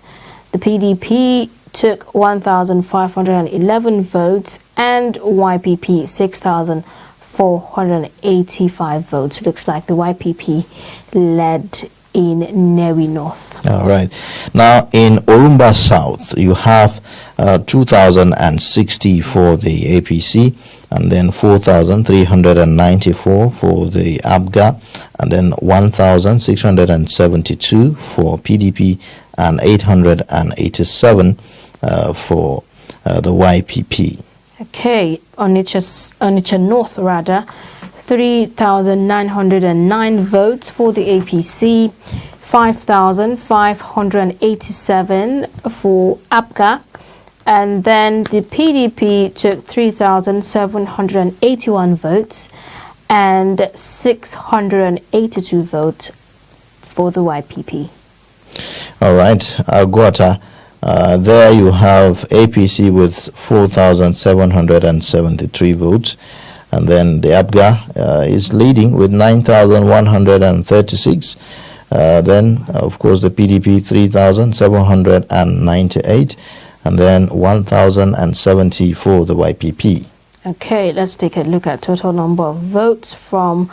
[SPEAKER 1] the PDP took 1,511 votes and YPP 6,485 votes. Looks like the YPP led in Newi North.
[SPEAKER 2] All right. Now, in Orumba South, you have 2,060 for the APC, and then 4,394 for the ABGA, and then 1,672 for PDP, and 887 for the YPP.
[SPEAKER 1] Okay, Onitsha North, 3,909 votes for the APC, 5,587 for APGA, and then the PDP took 3,781 votes and 682 votes for the YPP.
[SPEAKER 2] All right, Agwata, there you have APC with 4,773 votes. And then the ABGA is leading with 9,136. Then, of course, the PDP 3,798. And then 1,070 for the YPP.
[SPEAKER 1] Okay, let's take a look at total number of votes from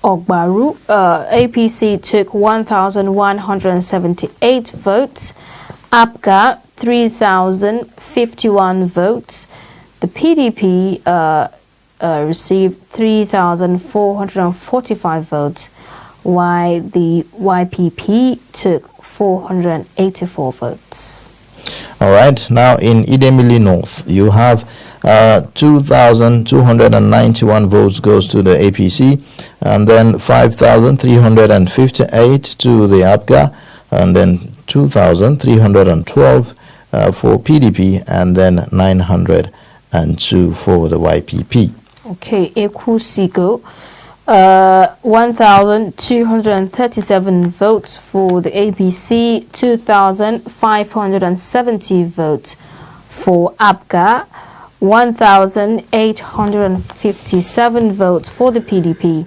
[SPEAKER 1] Ogbaru. APC took 1,178 votes. ABGA 3,051 votes. The PDP received 3,445 votes, while the YPP took 484 votes.
[SPEAKER 2] All right. Now in Idemili North, you have 2,291 votes goes to the APC, and then 5,358 to the ABGA, and then 2,312 for PDP, and then 902 for the YPP.
[SPEAKER 1] Okay, Ekusigo, 1,237 votes for the APC, 2,570 votes for ABGA, 1,857 votes for the PDP,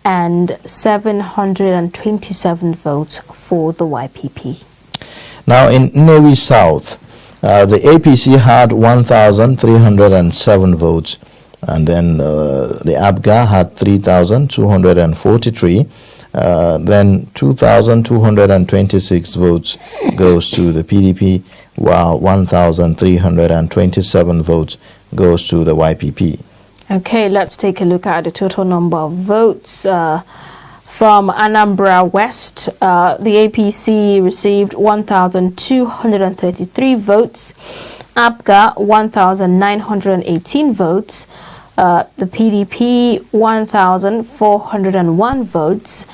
[SPEAKER 1] and 727 votes for the YPP.
[SPEAKER 2] Now in Newi South, the APC had 1,307 votes, and then the ABGA had 3,243. Then 2,226 votes goes to the PDP, while 1,327 votes goes to the YPP.
[SPEAKER 1] Okay, let's take a look at the total number of votes. From Anambra West, the APC received 1,233 votes, ABGA 1,918 votes, the PDP 1,401 votes,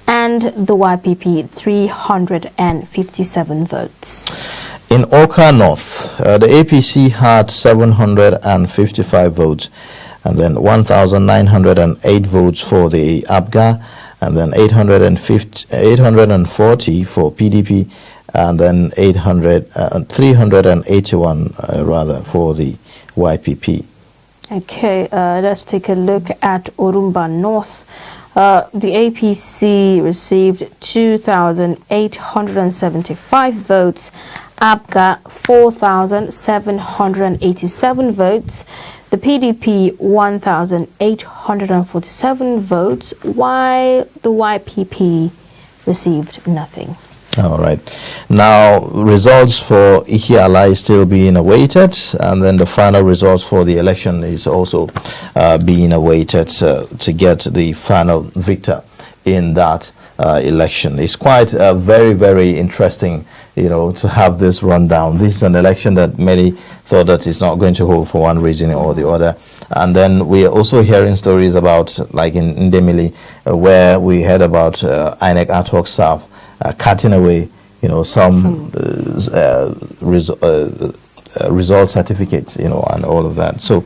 [SPEAKER 1] and the YPP 357 votes.
[SPEAKER 2] In Oka North, the APC had 755 votes, and then 1,908 votes for the ABGA, and then 840 for PDP, and then 381 rather for the YPP.
[SPEAKER 1] Okay, let's take a look at Orumba North. The APC received 2,875 votes, ABGA 4,787 votes, the PDP 1,847 votes, while the YPP received nothing.
[SPEAKER 2] All right. Now, results for Ihiala is still being awaited, and then the final results for the election is also being awaited to get the final victor in that election. It's quite very, very interesting, you know, to have this rundown. This is an election that many thought that it's not going to hold for one reason or the other. And then we are also hearing stories about, like in Ndemili, where we heard about INEC ad hoc staff cutting away, you know, some result certificates, you know, and all of that. So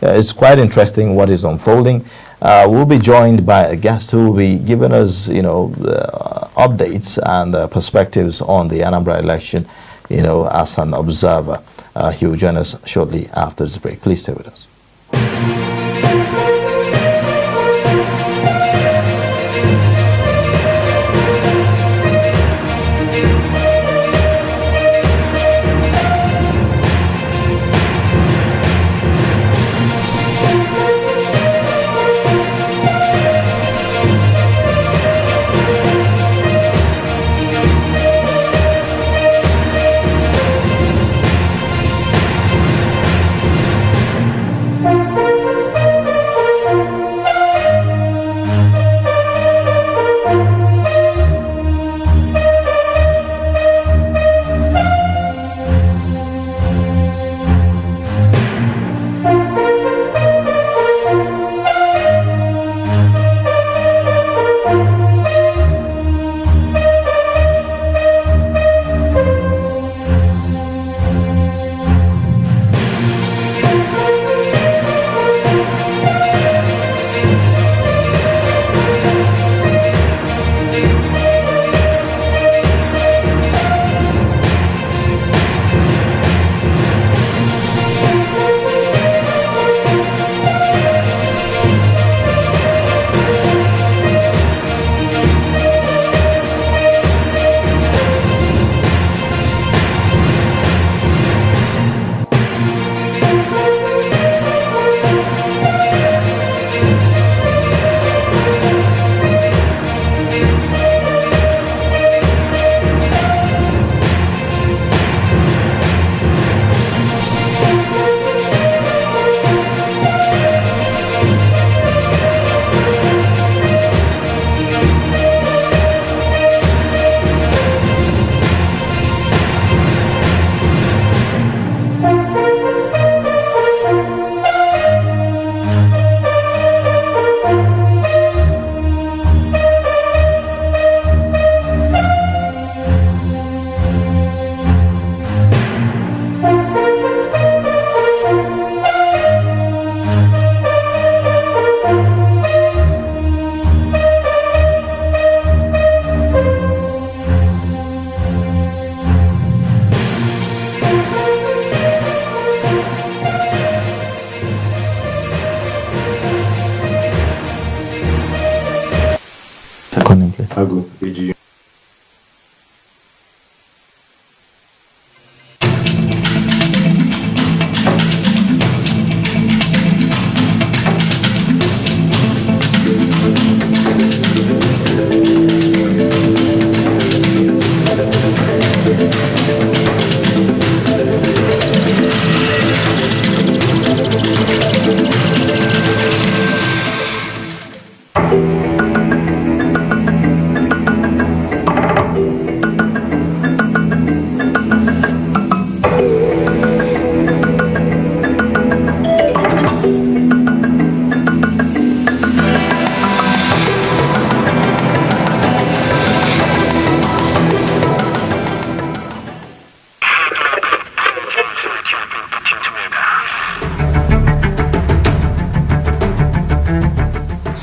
[SPEAKER 2] it's quite interesting what is unfolding. We'll be joined by a guest who will be giving us, you know, updates and perspectives on the Anambra election, you know, as an observer. He will join us shortly after this break. Please stay with us.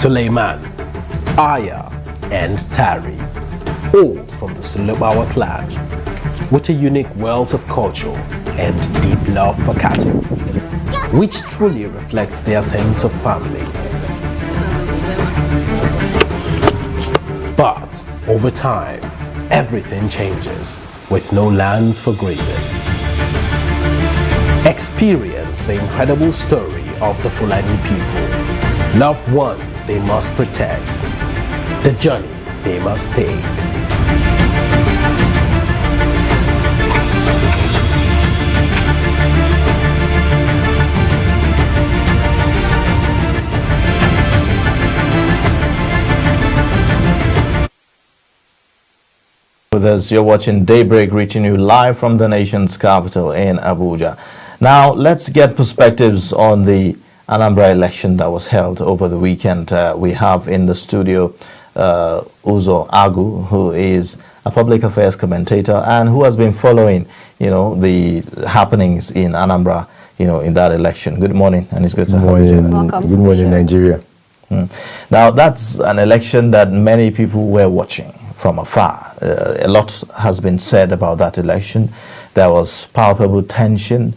[SPEAKER 10] Suleiman, Aya, and Tari, all from the Sulubawa clan, with a unique wealth of culture and deep love for cattle, which truly reflects their sense of family. But over time, everything changes, with no lands for grazing. Experience the incredible story of the Fulani people, loved ones they must protect, the journey they must take.
[SPEAKER 2] With us, you're watching Daybreak, reaching you live from the nation's capital in Abuja. Now, let's get perspectives on the Anambra election that was held over the weekend. We have in the studio Uzo Agu, who is a public affairs commentator and who has been following, the happenings in Anambra, in that election. Good morning, and it's good to have you.
[SPEAKER 4] Welcome. Good morning, Nigeria.
[SPEAKER 2] Now, that's an election that many people were watching from afar. A lot has been said about that election. There was palpable tension,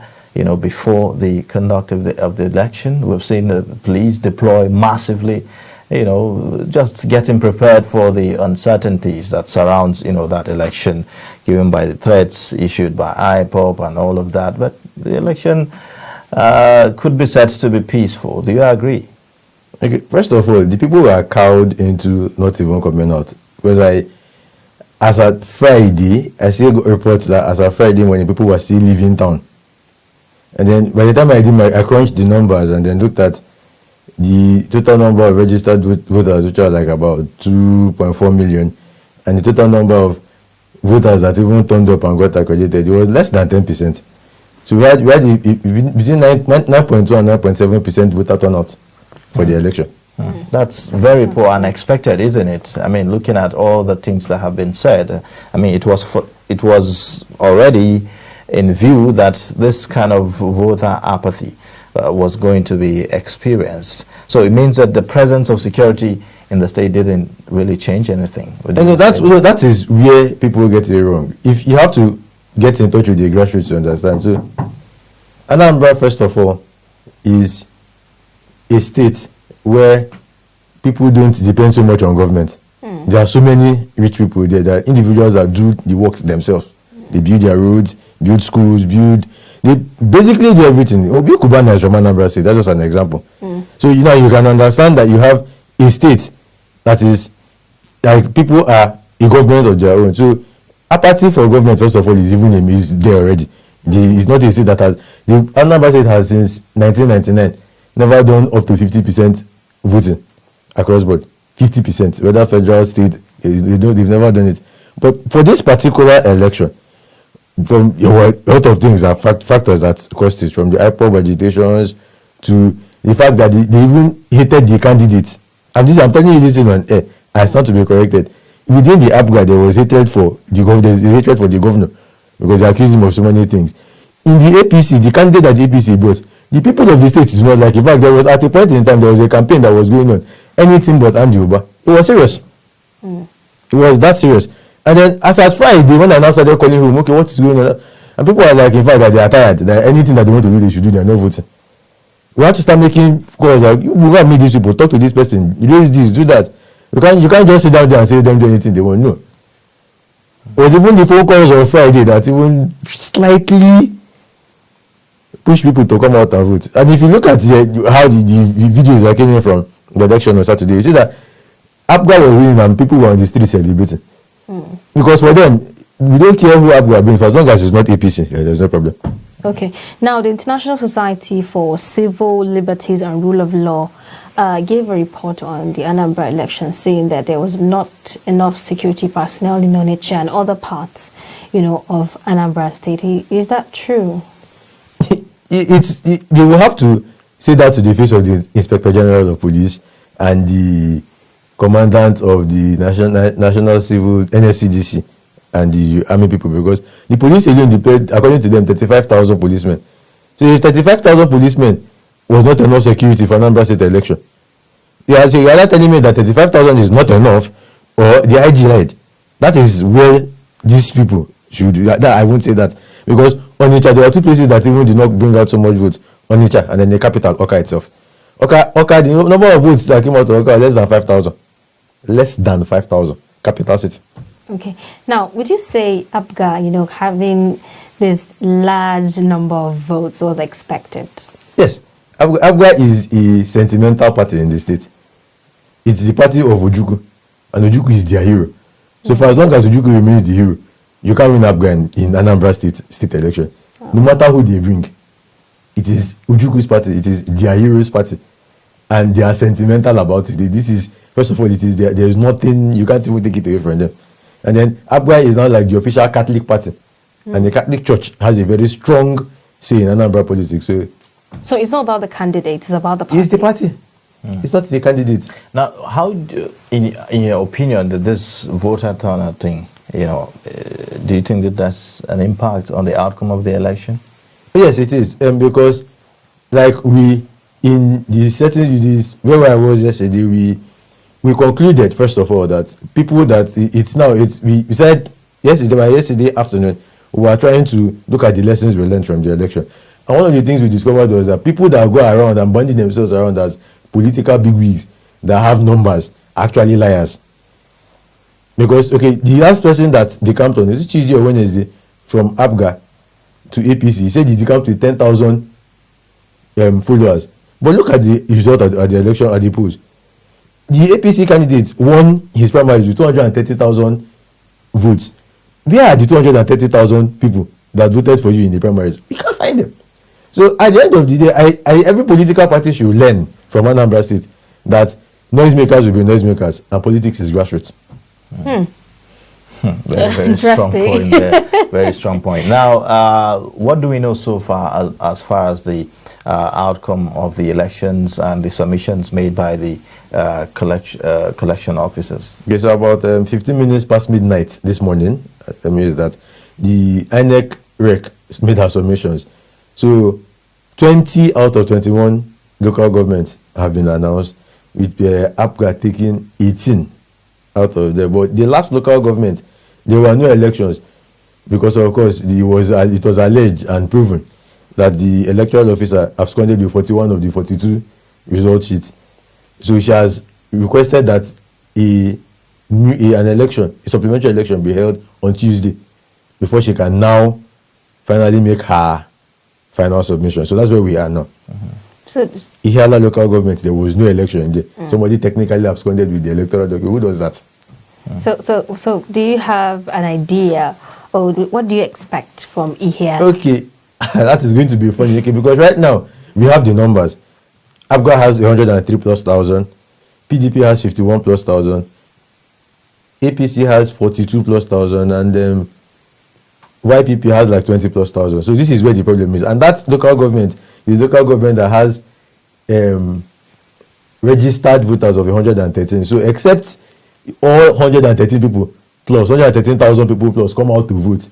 [SPEAKER 2] before the conduct of the election. We've seen the police deploy massively, just getting prepared for the uncertainties that surrounds, that election, given by the threats issued by IPOB and all of that. But the election could be said to be peaceful. Do you agree?
[SPEAKER 4] Okay. First of all, the people were cowed into not even coming out. Because as at Friday, I see reports that as at Friday when the people were still leaving town. And then by the time I crunched the numbers and then looked at the total number of registered voters, which was like about 2.4 million, and the total number of voters that even turned up and got accredited, it was less than 10%. So we had between 9.2 and 9.7% voter turnout for the election.
[SPEAKER 2] That's very poor and unexpected, isn't it? I mean, looking at all the things that have been said, I mean, it was already in view that this kind of voter apathy was going to be experienced. So it means that the presence of security in the state didn't really change anything.
[SPEAKER 4] That is where people get it wrong. If you have to get in touch with the grassroots to understand. So Anambra, first of all, is a state where people don't depend so much on government. There are so many rich people there. There are individuals that do the work themselves. They build their roads, build schools, they basically do everything. Obi Kubana is from Anambra State. That's just an example. So you can understand that you have a state that is like people are a government of their own. So apathy for government, first of all, is there already. It's not a state that has the Anambra State has since 1999 never done up to 50% voting across board. 50%, whether federal, state, they've never done it. But for this particular election, from a lot of things are factors that caused it, from the IPOB agitations to the fact that they even hated the candidates. I'm telling you this on air, it's not to be corrected. Within the APGA, there was hatred for the governor because they accused him of so many things. In the APC, the candidate that the APC brought, the people of the state do not like. In fact, there was at a point in time there was a campaign that was going on, anything but Andy Uba. It was serious. It was that serious. And then as at Friday, when I now started calling him, okay, what is going on? And people are like, in fact, that they are tired. That anything that they want to do, they should do. They are not voting. We have to start making calls like, you can't meet these people, talk to this person, raise this, do that. You can't just sit down there and say them do anything they want. No. It was even the phone calls on Friday that even slightly push people to come out and vote. And if you look at how the videos that came in from the election on Saturday, you see that APGA was winning and people were on the street celebrating. Because for them, we don't care who APGA brings, as long as it's not APC, there's no problem.
[SPEAKER 1] Okay. Now, the International Society for Civil Liberties and Rule of Law gave a report on the Anambra election, saying that there was not enough security personnel in Onitsha and other parts, of Anambra State. Is that true?
[SPEAKER 4] They will have to say that to the face of the Inspector General of Police and the Commandant of the National Civil NSCDC and the army people, because the police alone deployed, according to them, 35,000 policemen. So if 35,000 policemen was not enough security for Anambra State election, So you are not telling me that 35,000 is not enough, or the IG lied. That is where these people should. That I won't say that, because Onitsha, there are two places that even did not bring out so much votes. Onitsha and then the capital, Awka itself. Awka, the number of votes that came out of Awka, less than 5,000. Less than 5,000. Capital city.
[SPEAKER 1] Okay. Now, would you say APGA, having this large number of votes was expected?
[SPEAKER 4] Yes. APGA is a sentimental party in the state. It's the party of Ojukwu, and Ojukwu is their hero. So for as long as Ojukwu remains the hero, you can't win APGA in Anambra state election. No matter who they bring, it is Ojukwu's party. It is their hero's party, and they are sentimental about it. This is, first of all, it is there is nothing, you can't even take it away from them. And then APGA is now like the official Catholic party, and the Catholic Church has a very strong say in Anambra politics.
[SPEAKER 1] So it's not about the candidate; it's about the party.
[SPEAKER 4] It's the party. It's not the candidate.
[SPEAKER 2] Now, how, in your opinion, that this voter turnout thing, do you think that that's an impact on the outcome of the election?
[SPEAKER 4] Yes, it is, because, like in the setting, where I was yesterday, we concluded first of all that people that we said yesterday afternoon we were trying to look at the lessons we learned from the election, and one of the things we discovered was that people that go around and banding themselves around as political bigwigs that have numbers are actually liars. Because the last person that they camped on, is it Tuesday or Wednesday, from APGA to APC, he said he decamped with 10,000 followers. But look at the result at the election at the polls. The APC candidate won his primaries with 230,000 votes. Where are the 230,000 people that voted for you in the primaries? We can't find them. So at the end of the day, every political party should learn from Anambra State that noisemakers will be noisemakers and politics is grassroots.
[SPEAKER 2] Very strong point there. Very strong point. Now, what do we know so far as far as the outcome of the elections and the submissions made by the collection officers?
[SPEAKER 4] Okay, so about 15 minutes past midnight this morning, is that the INEC REC made her submissions. So 20 out of 21 local governments have been announced, with APGA taking 18 out of them. But the last local government, there were no elections because, of course, it was alleged and proven that the electoral officer absconded with 41 of the 42 result sheets. So she has requested that a supplementary election be held on Tuesday before she can now finally make her final submission. So that's where we are now.
[SPEAKER 1] So
[SPEAKER 4] Ihiala local government, there was no election in there. Somebody technically absconded with the electoral document. Who does that?
[SPEAKER 1] So do you have an idea, or what do you expect from Ihiala?
[SPEAKER 4] Okay, that is going to be funny, because right now we have the numbers. APGA has 103 plus thousand, PDP has 51 plus thousand, APC has 42 plus thousand, and YPP has like 20 plus thousand. So this is where the problem is, and that local government, the local government that has registered voters of 113. So except all 113 people plus 113,000 people plus come out to vote,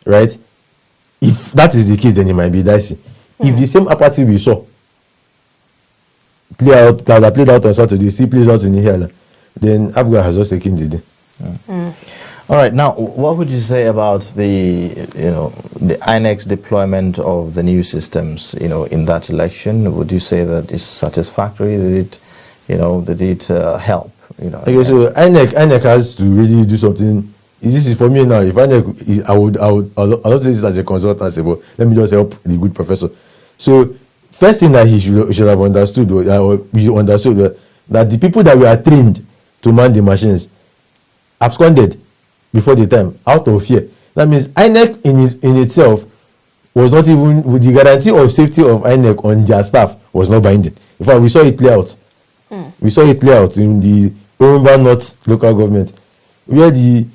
[SPEAKER 4] right? If that is the case, then it might be dicey. If the same apathy we saw play out, that played out on Saturday, still plays out in Ihiala, then APGA has just taken the day.
[SPEAKER 2] All right. Now, what would you say about the INEC's deployment of the new systems, in that election? Would you say that it's satisfactory? Did it help?
[SPEAKER 4] Okay, so INEC has to really do something. This is for me now. If INEC, I don't do this as a consultancy, but let me just help the good professor. So, first thing that he should have understood, or we understood, that the people that were trained to man the machines absconded before the time out of fear. That means INEC in itself was not even, with the guarantee of safety of INEC on their staff was not binding. In fact, we saw it play out. We saw it play out in the Orumba North local government, where the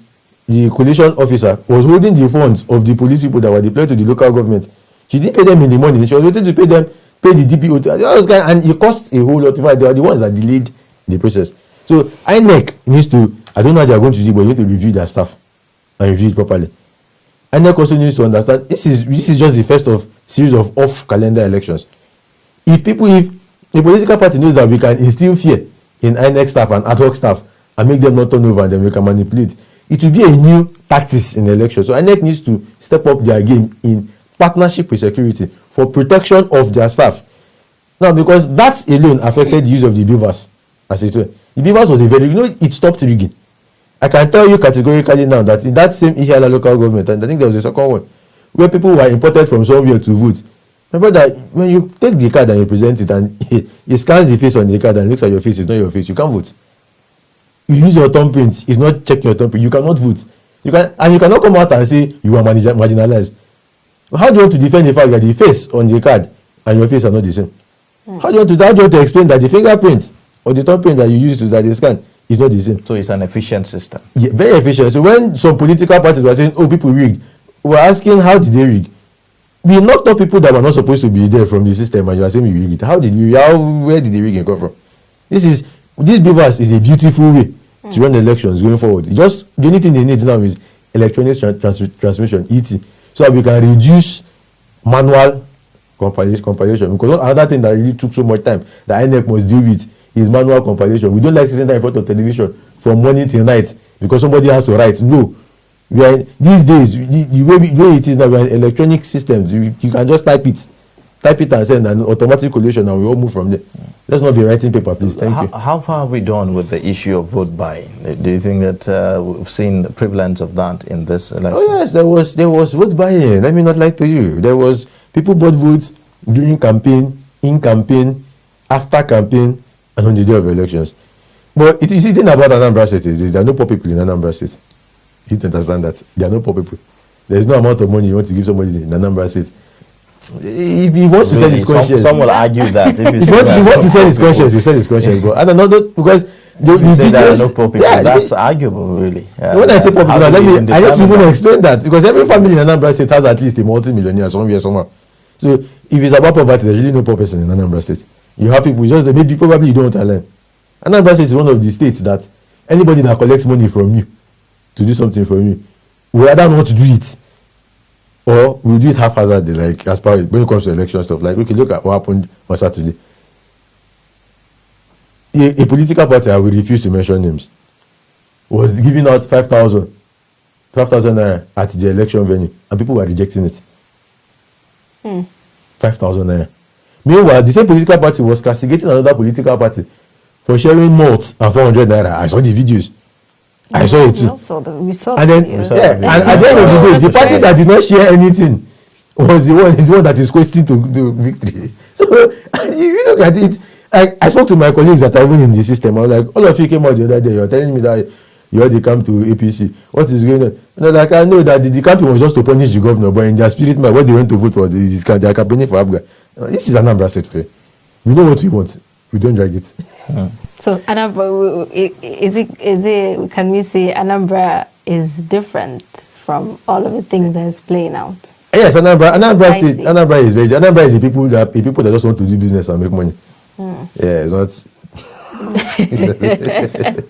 [SPEAKER 4] coalition officer was holding the funds of the police people that were deployed to the local government. She didn't pay them in the morning. She was waiting to pay the DPO, and it cost a whole lot. In fact, they are the ones that delayed the process. So INEC needs to, I don't know how they are going to do, but you need to review their staff and review it properly. INEC also needs to understand this is just the first of series of off-calendar elections. If A political party knows that we can instill fear in INEC staff and ad hoc staff and make them not turn over, and then we can manipulate. It will be a new tactics in the election. So INEC needs to step up their game in partnership with security for protection of their staff. Now, because that alone affected the use of the beavers, as it were. The beavers was a very, it stopped rigging. I can tell you categorically now that in that same Ihiala local government, and I think there was a second one, where people were imported from somewhere to vote. Remember that when you take the card and you present it and he scans the face on the card and looks at your face, it's not your face, you can't vote. You use your thumbprint, it's not checking your thumbprint, you cannot vote. You cannot come out and say you are marginalized. How do you want to defend the fact that the face on the card and your face are not the same? How do you want to explain that the fingerprint or the thumbprint that you use to that they scan is not the same?
[SPEAKER 2] So it's an efficient system.
[SPEAKER 4] Yeah, very efficient. So when some political parties were saying, oh, people rigged, we're asking, how did they rig? We knocked off people that were not supposed to be there from the system, and you are saying we rigged it. Where did the rigging come from? This beavers is a beautiful way to run elections going forward. The only thing they need now is electronic transmission, ET, so that we can reduce manual compilation. Because another thing that really took so much time that INEC must deal with is manual compilation. We don't like sitting there in front of television from morning till night because somebody has to write. No. These days, the way it is now, we are in electronic systems. You can just type it and send an automatic collation, and we all move from there. Let's not be writing paper, please. Thank you.
[SPEAKER 2] How far have we done with the issue of vote buying? Do you think that we've seen the prevalence of that in this election?
[SPEAKER 4] Oh yes, there was vote buying. Let me not lie to you. There was people bought votes during campaign, in campaign, after campaign, and on the day of elections. But you see, the thing about Anambra State is there are no poor people in Anambra State. You need to understand that there are no poor people. There is no amount of money you want to give somebody in Anambra State. If he wants to sell his conscience,
[SPEAKER 2] some will argue that.
[SPEAKER 4] If he wants to sell his conscience, he sell his conscience. But I don't know because
[SPEAKER 2] you say there are no poor people. Yeah, that's arguable, really.
[SPEAKER 4] When I say poor people, I have to even explain that because every family in Anambra State has at least a multi-millionaire somewhere. So if it's about poverty, there's really no poor person in Anambra State. You have people just maybe probably you don't learn. Anambra State is one of the states that anybody that collects money from you to do something for you, we either know how to do it or we do it haphazardly, like as far as when it comes to election stuff. Like, okay, look at what happened on Saturday. A political party, I will refuse to mention names, was giving out 12,000 naira at the election venue, and people were rejecting it. 5,000 naira. Meanwhile, the same political party was castigating another political party for sharing malt and 400 naira. I saw the videos. I saw it too.
[SPEAKER 1] We saw
[SPEAKER 4] and then, and at the end of the day, the party that did not share anything was the one that is questing to the victory. So you look at it. I spoke to my colleagues that are even in the system. I was like, all of you came out the other day. You're telling me that you already come to APC. What is going on? And they're like, I know that the campaign was just to punish the governor, but in their spirit, what they went to vote for, they are campaigning for Abga. This is Anambra State fair. We know what we want. We don't drag it.
[SPEAKER 1] So Anambra, can we say Anambra is different from all of the things that's playing out?
[SPEAKER 4] Yes, Anambra State. Anambra is very. Anambra is the people that just want to do business and make money. Yeah, it's not.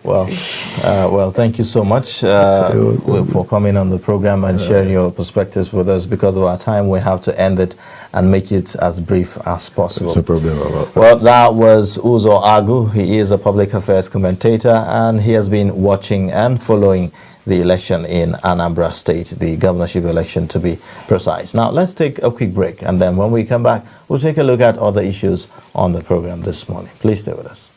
[SPEAKER 2] Well, thank you so much for coming on the program and sharing your perspectives with us. Because of our time, we have to end it and make it as brief as possible.
[SPEAKER 4] No problem about that.
[SPEAKER 2] Well, that was Uzo Agu. He is a public affairs commentator, and he has been watching and following the election in Anambra State, the governorship election to be precise. Now, let's take a quick break, and then when we come back, we'll take a look at other issues on the program this morning. Please stay with us.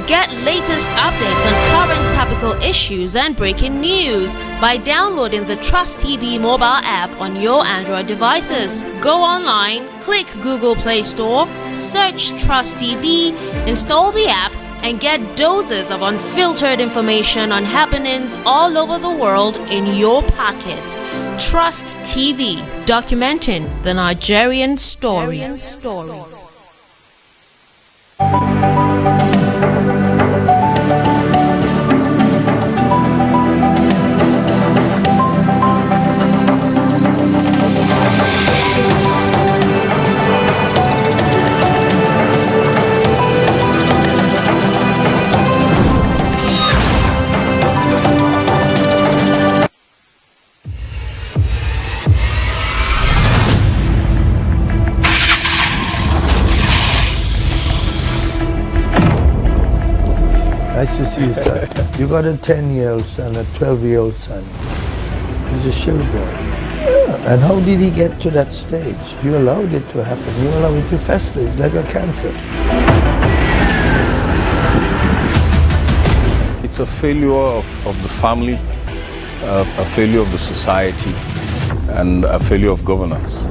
[SPEAKER 5] Get latest updates on current topical issues and breaking news by downloading the Trust TV mobile app on your Android devices. Go online, click Google Play Store, search Trust TV, install the app, and get doses of unfiltered information on happenings all over the world in your pocket. Trust TV, documenting the Nigerian story.
[SPEAKER 6] Nice to see you, son. You got a 10-year-old son, a 12-year-old son. He's a shill boy. Yeah. And how did he get to that stage? You allowed it to happen. You allowed it to fester. It's like a cancer.
[SPEAKER 7] It's a failure of the family, a failure of the society, and a failure of governance.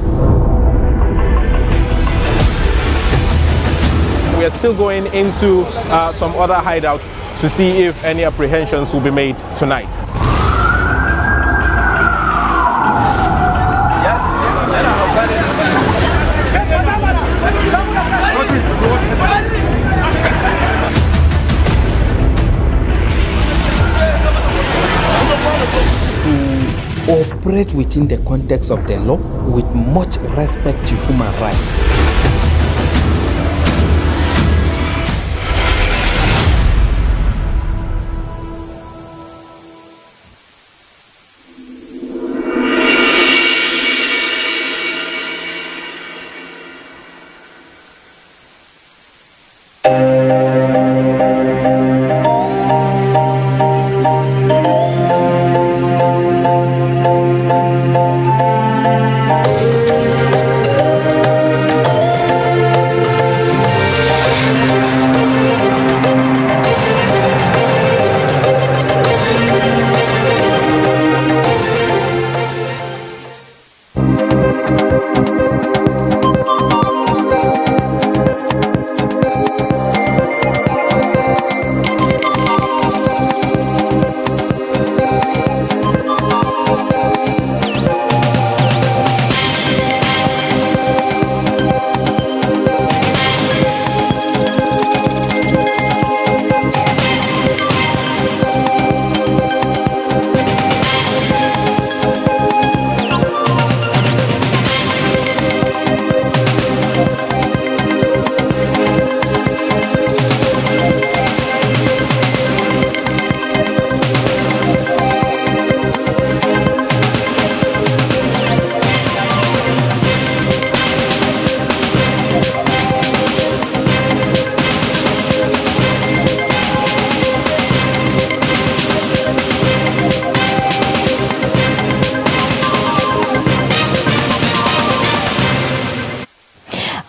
[SPEAKER 8] We are still going into some other hideouts to see if any apprehensions will be made tonight.
[SPEAKER 9] To operate within the context of the law with much respect to human rights.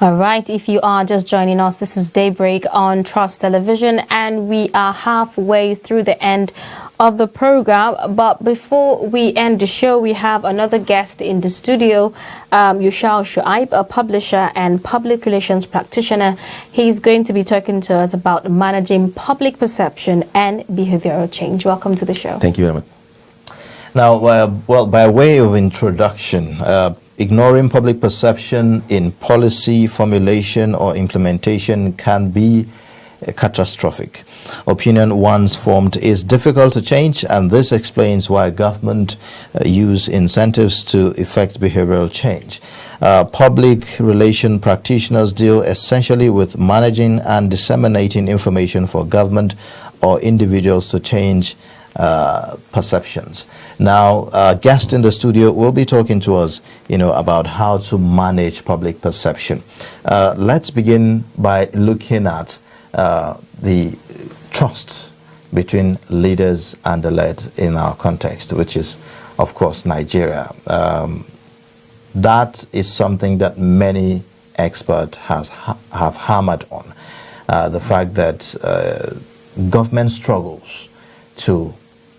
[SPEAKER 1] All right, if you are just joining us, this is Daybreak on Trust Television, and we are halfway through the end of the program. But before we end the show, we have another guest in the studio, Yushau Shuaib, a publisher and public relations practitioner. He's going to be talking to us about managing public perception and behavioral change. Welcome to the show.
[SPEAKER 2] Thank you very much. Now, well, by way of introduction, ignoring public perception in policy formulation or implementation can be catastrophic. Opinion once formed is difficult to change, and this explains why government use incentives to effect behavioral change. Public relation practitioners deal essentially with managing and disseminating information for government or individuals to change perceptions. Now, our guest in the studio will be talking to us, about how to manage public perception. Let's begin by looking at the trust between leaders and the led in our context, which is, of course, Nigeria. That is something that many experts have hammered on. The fact that government struggles to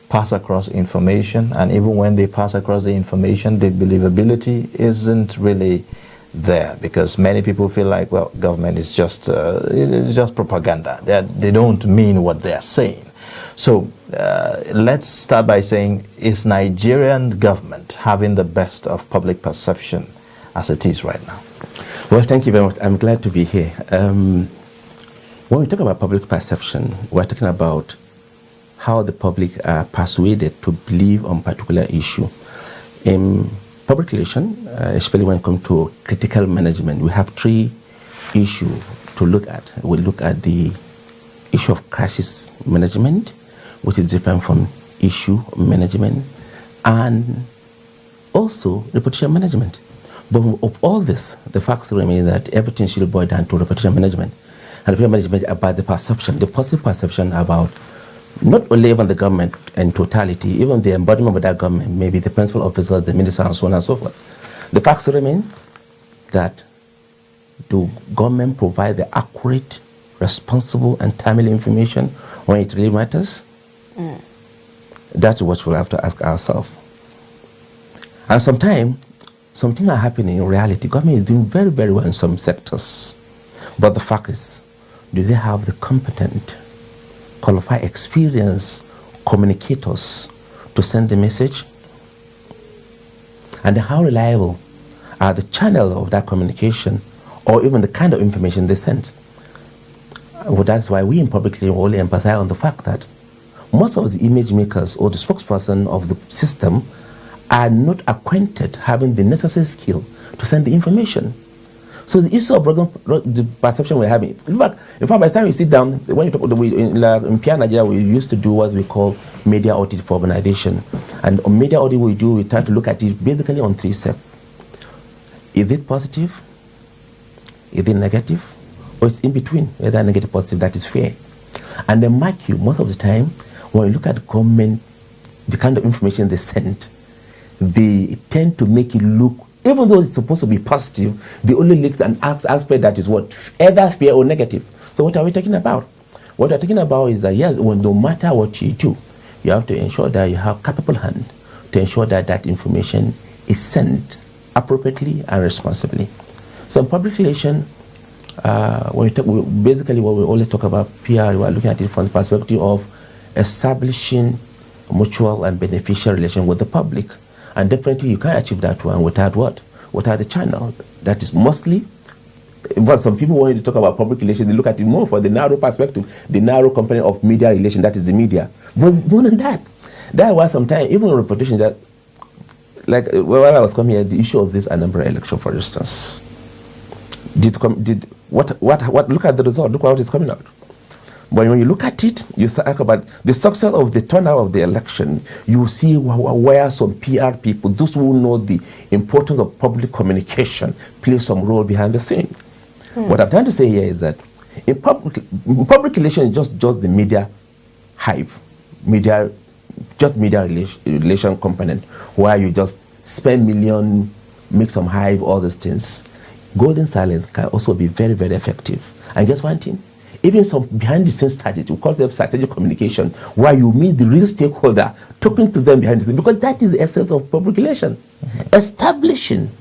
[SPEAKER 2] pass across information, and even when they pass across the information, the believability isn't really there, because many people feel like, well, government is just propaganda. They don't mean what they are saying. So let's start by saying, is Nigerian government having the best of public perception as it is right now?
[SPEAKER 13] Well, thank you very much. I'm glad to be here. When we talk about public perception, we're talking about how the public are persuaded to believe on particular issue. In public relation, especially when it comes to critical management, we have three issues to look at. We look at the issue of crisis management, which is different from issue management, and also reputation management. But of all this, the facts remain that everything should boil down to reputation management. and PR management about the perception, the positive perception about not only even the government in totality, even the embodiment of that government, maybe the principal officer, the minister, and so on and so forth. The facts remain that the government provide the accurate, responsible, and timely information when it really matters. That's what we'll have to ask ourselves. And sometimes, something are happening in reality. Government is doing very, very well in some sectors. But the fact is, do they have the competent, qualified, experienced communicators to send the message? And how reliable are the channel of that communication, or even the kind of information they send? Well, that's why we in Public Relation only empathize on the fact that most of the image makers or the spokesperson of the system are not acquainted, having the necessary skill to send the information. So the issue of the perception we're having, in fact, by the time you sit down, when you talk about in PR Nigeria, we used to do what we call media audit for organization. And on media audit we try to look at it basically on 3 steps. Is it positive? Is it negative? Or it's in between, whether negative, positive, that is fair. And then mark you, most of the time, when you look at the government, the kind of information they send, they tend to make it look, even though it's supposed to be positive, they only look at an aspect that is what, either fair or negative. So what are we talking about? What we're talking about is that, yes, no matter what you do, you have to ensure that you have capable hand to ensure that that information is sent appropriately and responsibly. So in public relation, basically what we always talk about PR, we are looking at it from the perspective of establishing mutual and beneficial relation with the public. And definitely you can't achieve that one without what? Without the channel. That is mostly, but some people want to talk about public relations, they look at it more from the narrow perspective, the narrow component of media relation, that is the media. But more than that, there was sometimes, even in reputation that, like when I was coming here, the issue of this Anambra election, for instance, look at the result, look what is coming out. But when you look at it, you talk about the success of the turnout of the election, you see where some PR people, those who know the importance of public communication, play some role behind the scene. What I'm trying to say here is that in public relations is just the media hype, media relation component, where you just spend million, make some hype, all these things. Golden silence can also be very, very effective. And guess one thing? Even some behind the scenes strategy, we call them strategic communication, where you meet the real stakeholder, talking to them behind the scenes, because that is the essence of public relation. Establishing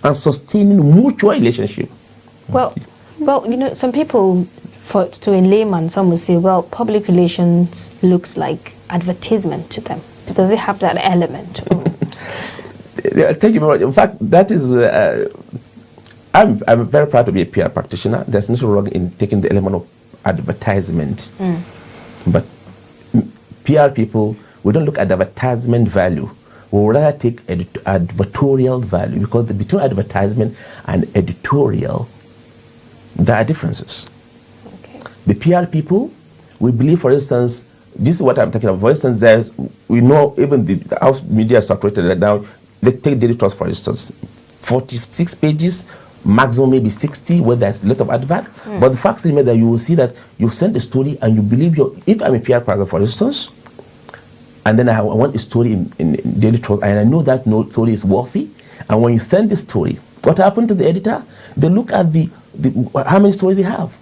[SPEAKER 13] and sustaining mutual relationship.
[SPEAKER 1] Well, you know, some people, to a layman, some will say, well, public relations looks like advertisement to them. Does it have that element?
[SPEAKER 13] Thank you very much. In fact, that is, I'm very proud to be a PR practitioner. There's nothing wrong in taking the element of advertisement. But PR people, we don't look at advertisement value. We would rather take advertorial value, because between advertisement and editorial, there are differences. Okay. The PR people, we believe, for instance, this is what I'm talking about. For instance, we know even the house media is saturated now. Let's take Daily Trust, for instance. 46 pages, maximum maybe 60, where there's a lot of advert. But the fact is that you will see that you send a story and you believe if I'm a PR person, for instance, and then I want a story in Daily Trust, and I know that story is worthy, and when you send the story, what happened to the editor? They look at how many stories they have,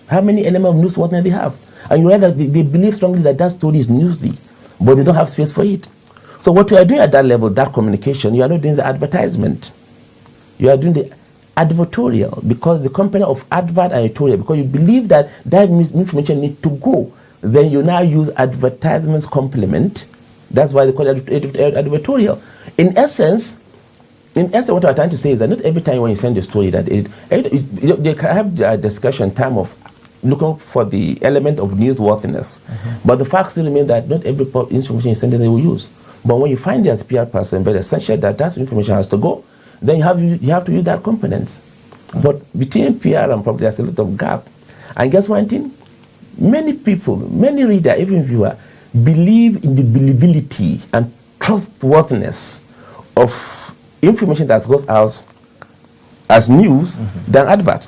[SPEAKER 13] how many elements of newsworthiness they have, and you realize that they believe strongly that story is newsworthy, but they don't have space for it. So what you are doing at that level, that communication, you are not doing the advertisement. You are doing the advertorial, because the company of advert and editorial, because you believe that information needs to go. Then you now use advertisements complement. That's why they call it advertorial. In essence, what I'm trying to say is that not every time when you send a story that they can have a discussion time of looking for the element of newsworthiness. But the fact still remains that not every information you send they will use. But when you find as a PR person very essential that information has to go, then you have to use that components. But between PR and public, there's a lot of gap. And guess one thing? Many people, many readers, even viewers, believe in the believability and trustworthiness of information that goes out as news than advert.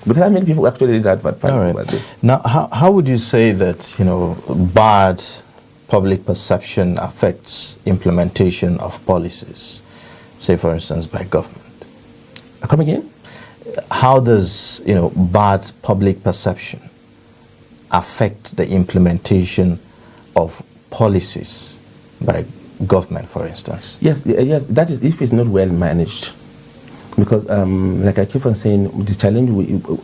[SPEAKER 13] Because how many people actually read that?
[SPEAKER 2] All right. Now, how would you say that, bad public perception affects implementation of policies, say, for instance, by government?
[SPEAKER 13] Come again?
[SPEAKER 2] How does, bad public perception affect the implementation of policies by government, for instance?
[SPEAKER 13] Yes, that is if it's not well managed. Because, like I keep on saying, the challenge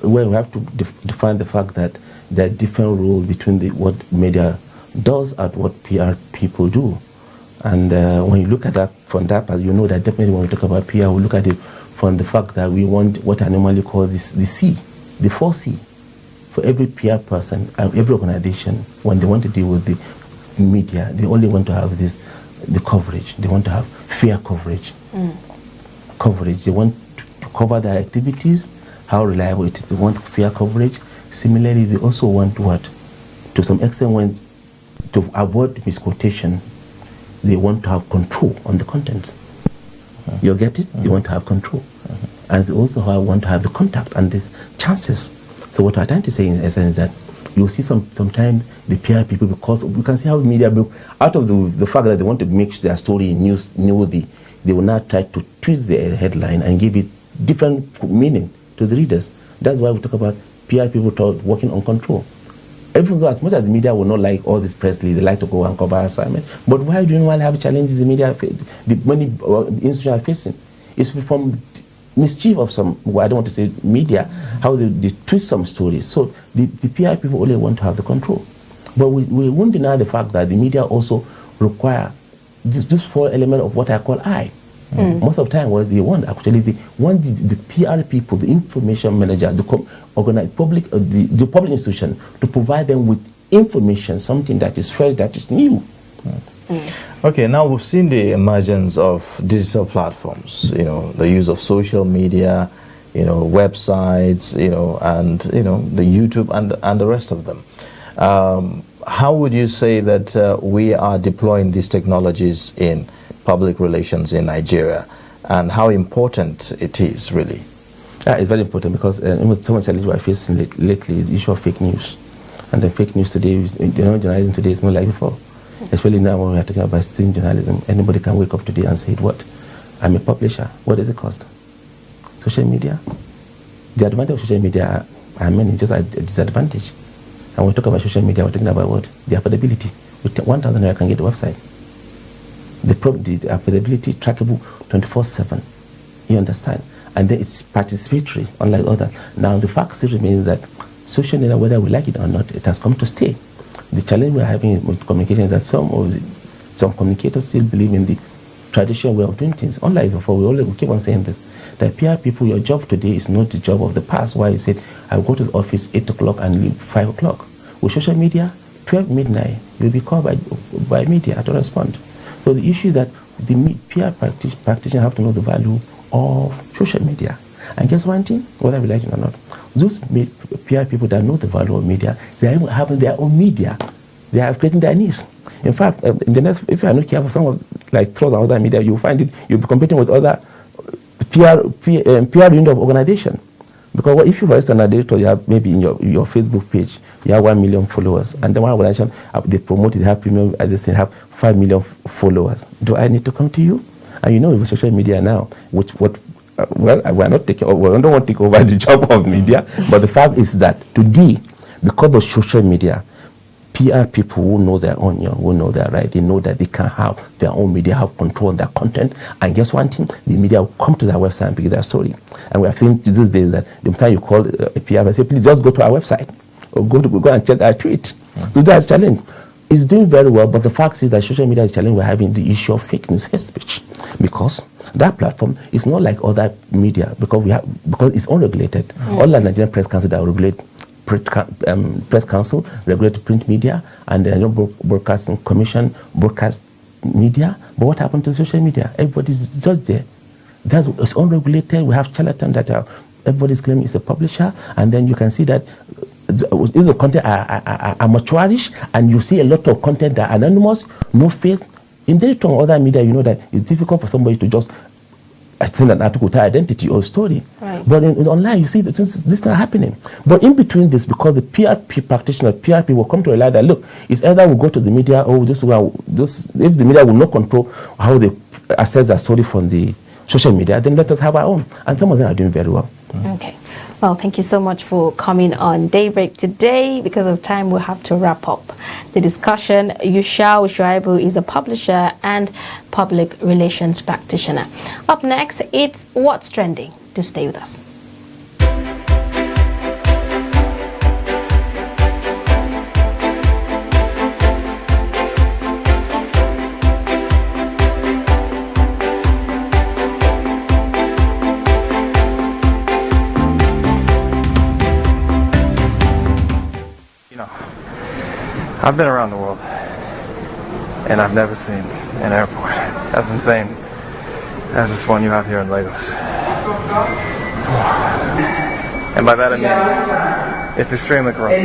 [SPEAKER 13] where we have to define the fact that there are different rules between what media does and what PR people do. And when you look at that from that part, you know that definitely when we talk about PR, we look at it from the fact that we want what I normally call the C, the 4C. For every PR person, every organization, when they want to deal with the media, they only want to have the coverage. They want to have fair coverage. Coverage. They want to cover their activities, how reliable it is. They want fair coverage. Similarly, they also want what? To some extent, to avoid misquotation, they want to have control on the contents. You get it? They want to have control. And they also want to have the contact and these chances. So what I'm trying to say in essence is that you'll see sometimes the PR people, because we can see how media, out of the fact that they want to make their story newsworthy, they will now try to twist the headline and give it different meaning to the readers. That's why we talk about PR people working on control. Even though as much as the media will not like all this press release, they like to go and cover assignment. But why do you want to have challenges the media, the money institutions are facing? It's from mischief of some, I don't want to say media, how they twist some stories. So the PR people only want to have the control. But we won't deny the fact that the media also require this 4 element of what I call I. Most of the time, what they want actually, they want the PR people, the information manager, the public institution to provide them with information, something that is fresh, that is new.
[SPEAKER 2] Okay, now we've seen the emergence of digital platforms, the use of social media, websites, and, the YouTube and the rest of them. How would you say that we are deploying these technologies in public relations in Nigeria, and how important it is, really?
[SPEAKER 13] It's very important because some challenge we are facing lately is the issue of fake news. And the fake news today, journalism today is not like before. Especially now when we are talking about stream journalism. Anybody can wake up today and say, what? I'm a publisher. What does it cost? Social media. The advantage of social media are many, just a disadvantage. And when we talk about social media, we're talking about what? The affordability. With 1,000 naira, I can get the website. The affordability, trackable 24/7. You understand? And then it's participatory, unlike other. Now, the fact still remains that social media, whether we like it or not, it has come to stay. The challenge we're having with communication is that some communicators still believe in the traditional way of doing things. Unlike before, we keep on saying this, that PR people, your job today is not the job of the past, why you said, I go to the office 8 o'clock and leave 5 o'clock. With social media, 12 midnight, you'll be called by media to respond. So the issue is that the PR practitioners have to know the value of social media. And guess one thing, whether we like it or not, those PR people that know the value of media, they are having their own media. They are creating their niche. In fact, in the next, if you are not careful, some of like Trust and other media, you'll find it, you'll be competing with other PR unit of organization. Because if you, for instance, an editor, you have maybe in your Facebook page, you have 1 million followers, and then one organization, they promote it, they have premium, they have 5 million followers. Do I need to come to you? And with social media now, we're not taking over, we don't want to take over the job of media, but the fact is that today, because of social media, PR people who know their own, who know their right, they know that they can have their own media, have control on their content, and guess one thing, the media will come to their website and pick their story. And we have seen these days that the time you call a PR and say, please just go to our website, or go and check our tweet. So that's a challenge. It's doing very well, but the fact is that social media is challenging. We're having the issue of fake news, hate speech, because that platform is not like other media because it's unregulated. All the Nigerian Press Council that regulate Press Council, regulate print media, and the Broadcasting Commission broadcast media. But what happened to social media? Everybody's just there. It's unregulated. We have charlatans that everybody's claiming is a publisher, and then you can see that the content are amateurish, and you see a lot of content that are anonymous, no face. In the other media, you know that it's difficult for somebody to just I think an article to identity or story.
[SPEAKER 1] Right.
[SPEAKER 13] But online, you see that this are happening. But in between this, because the PRP practitioner, PRP will come to realize that, look, it's either we go to the media or if the media will not control how they assess their story from the social media, then let us have our own. And some of them are doing very well.
[SPEAKER 1] Okay. Well, thank you so much for coming on Daybreak today. Because of time, we'll have to wrap up the discussion. Yushau Shuaibu is a publisher and public relations practitioner. Up next, it's What's Trending. To stay with us.
[SPEAKER 12] I've been around the world, and I've never seen an airport as insane as this one you have here in Lagos. And by that I mean, it's extremely corrupt.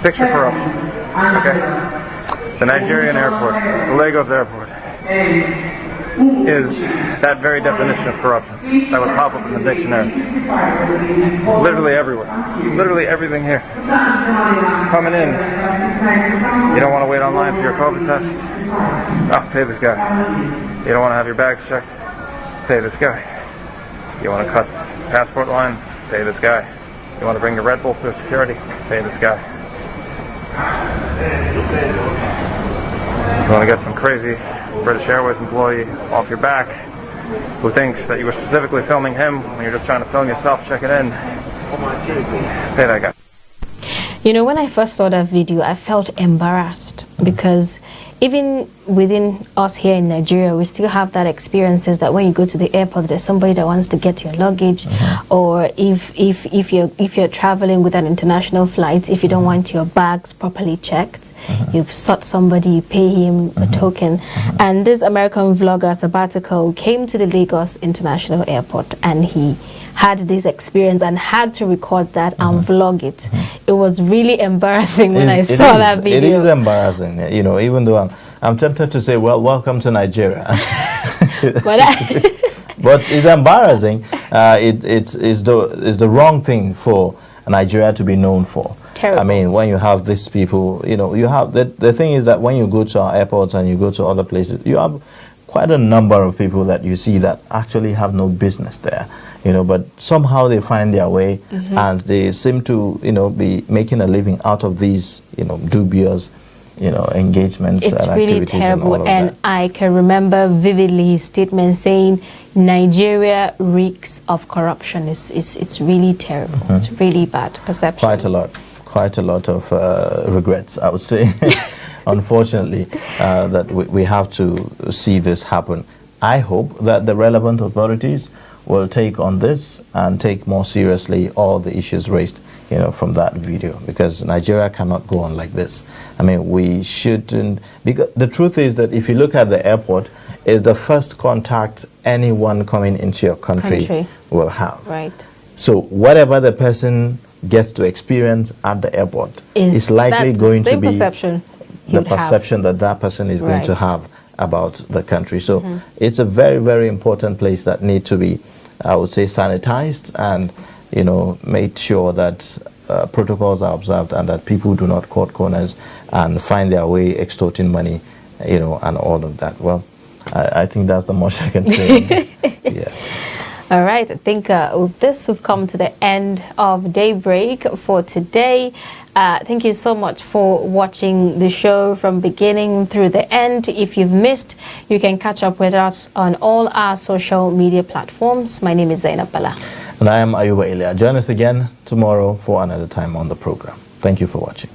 [SPEAKER 12] Picture corruption, okay? The Nigerian airport, the Lagos airport, is that very definition of corruption that would pop up in the dictionary. Literally everywhere. Literally everything here. Coming in, you don't want to wait online for your COVID test? Oh, pay this guy. You don't want to have your bags checked? Pay this guy. You want to cut passport line? Pay this guy. You want to bring your Red Bull through security? Pay this guy. You want to get some crazy British Airways employee off your back who thinks that you were specifically filming him when you're just trying to film yourself, check it in. Pay that guy.
[SPEAKER 1] You know, when I first saw that video, I felt embarrassed because even within us here in Nigeria, we still have that experiences that when you go to the airport, there's somebody that wants to get your luggage, or if you're traveling with an international flight, if you don't want your bags properly checked, you sought somebody, you pay him a token. And this American vlogger, Sabbatical, came to the Lagos International Airport and he had this experience and had to record that and vlog it. It was really embarrassing when I saw that video.
[SPEAKER 2] It is embarrassing, you know, even though I'm tempted to say, well, welcome to Nigeria. But it's embarrassing. It's the wrong thing for Nigeria to be known for.
[SPEAKER 1] Terrible.
[SPEAKER 2] I mean, when you have these people, you know, you have the thing is that when you go to our airports and you go to other places, you have quite a number of people that you see that actually have no business there, you know, but somehow they find their way and they seem to, you know, be making a living out of these, you know, dubious, you know, engagements
[SPEAKER 1] it's
[SPEAKER 2] and
[SPEAKER 1] really
[SPEAKER 2] activities
[SPEAKER 1] terrible.
[SPEAKER 2] and all of
[SPEAKER 1] And
[SPEAKER 2] that.
[SPEAKER 1] I can remember vividly his statement saying Nigeria reeks of corruption. It's really terrible. It's really bad perception.
[SPEAKER 2] Quite a lot of regrets, I would say. Unfortunately, that we have to see this happen. I hope that the relevant authorities will take on this and take more seriously all the issues raised, you know, from that video, because Nigeria cannot go on like this. I mean, we shouldn't, because the truth is that if you look at the airport, is the first contact anyone coming into your country will have.
[SPEAKER 1] Right.
[SPEAKER 2] So whatever the person gets to experience at the airport is likely going to be the perception that that person is going to have about the country. So it's a very, very important place that need to be, I would say, sanitized and, you know, made sure that protocols are observed and that people do not cut corners and find their way extorting money, you know, and all of that. Well, I think that's the most I can say. Yeah.
[SPEAKER 1] All right, I think with this, we've come to the end of Daybreak for today. Thank you so much for watching the show from beginning through the end. If you've missed, you can catch up with us on all our social media platforms. My name is Zainab Bala.
[SPEAKER 2] And I am Ayuba Ilya. Join us again tomorrow for another time on the program. Thank you for watching.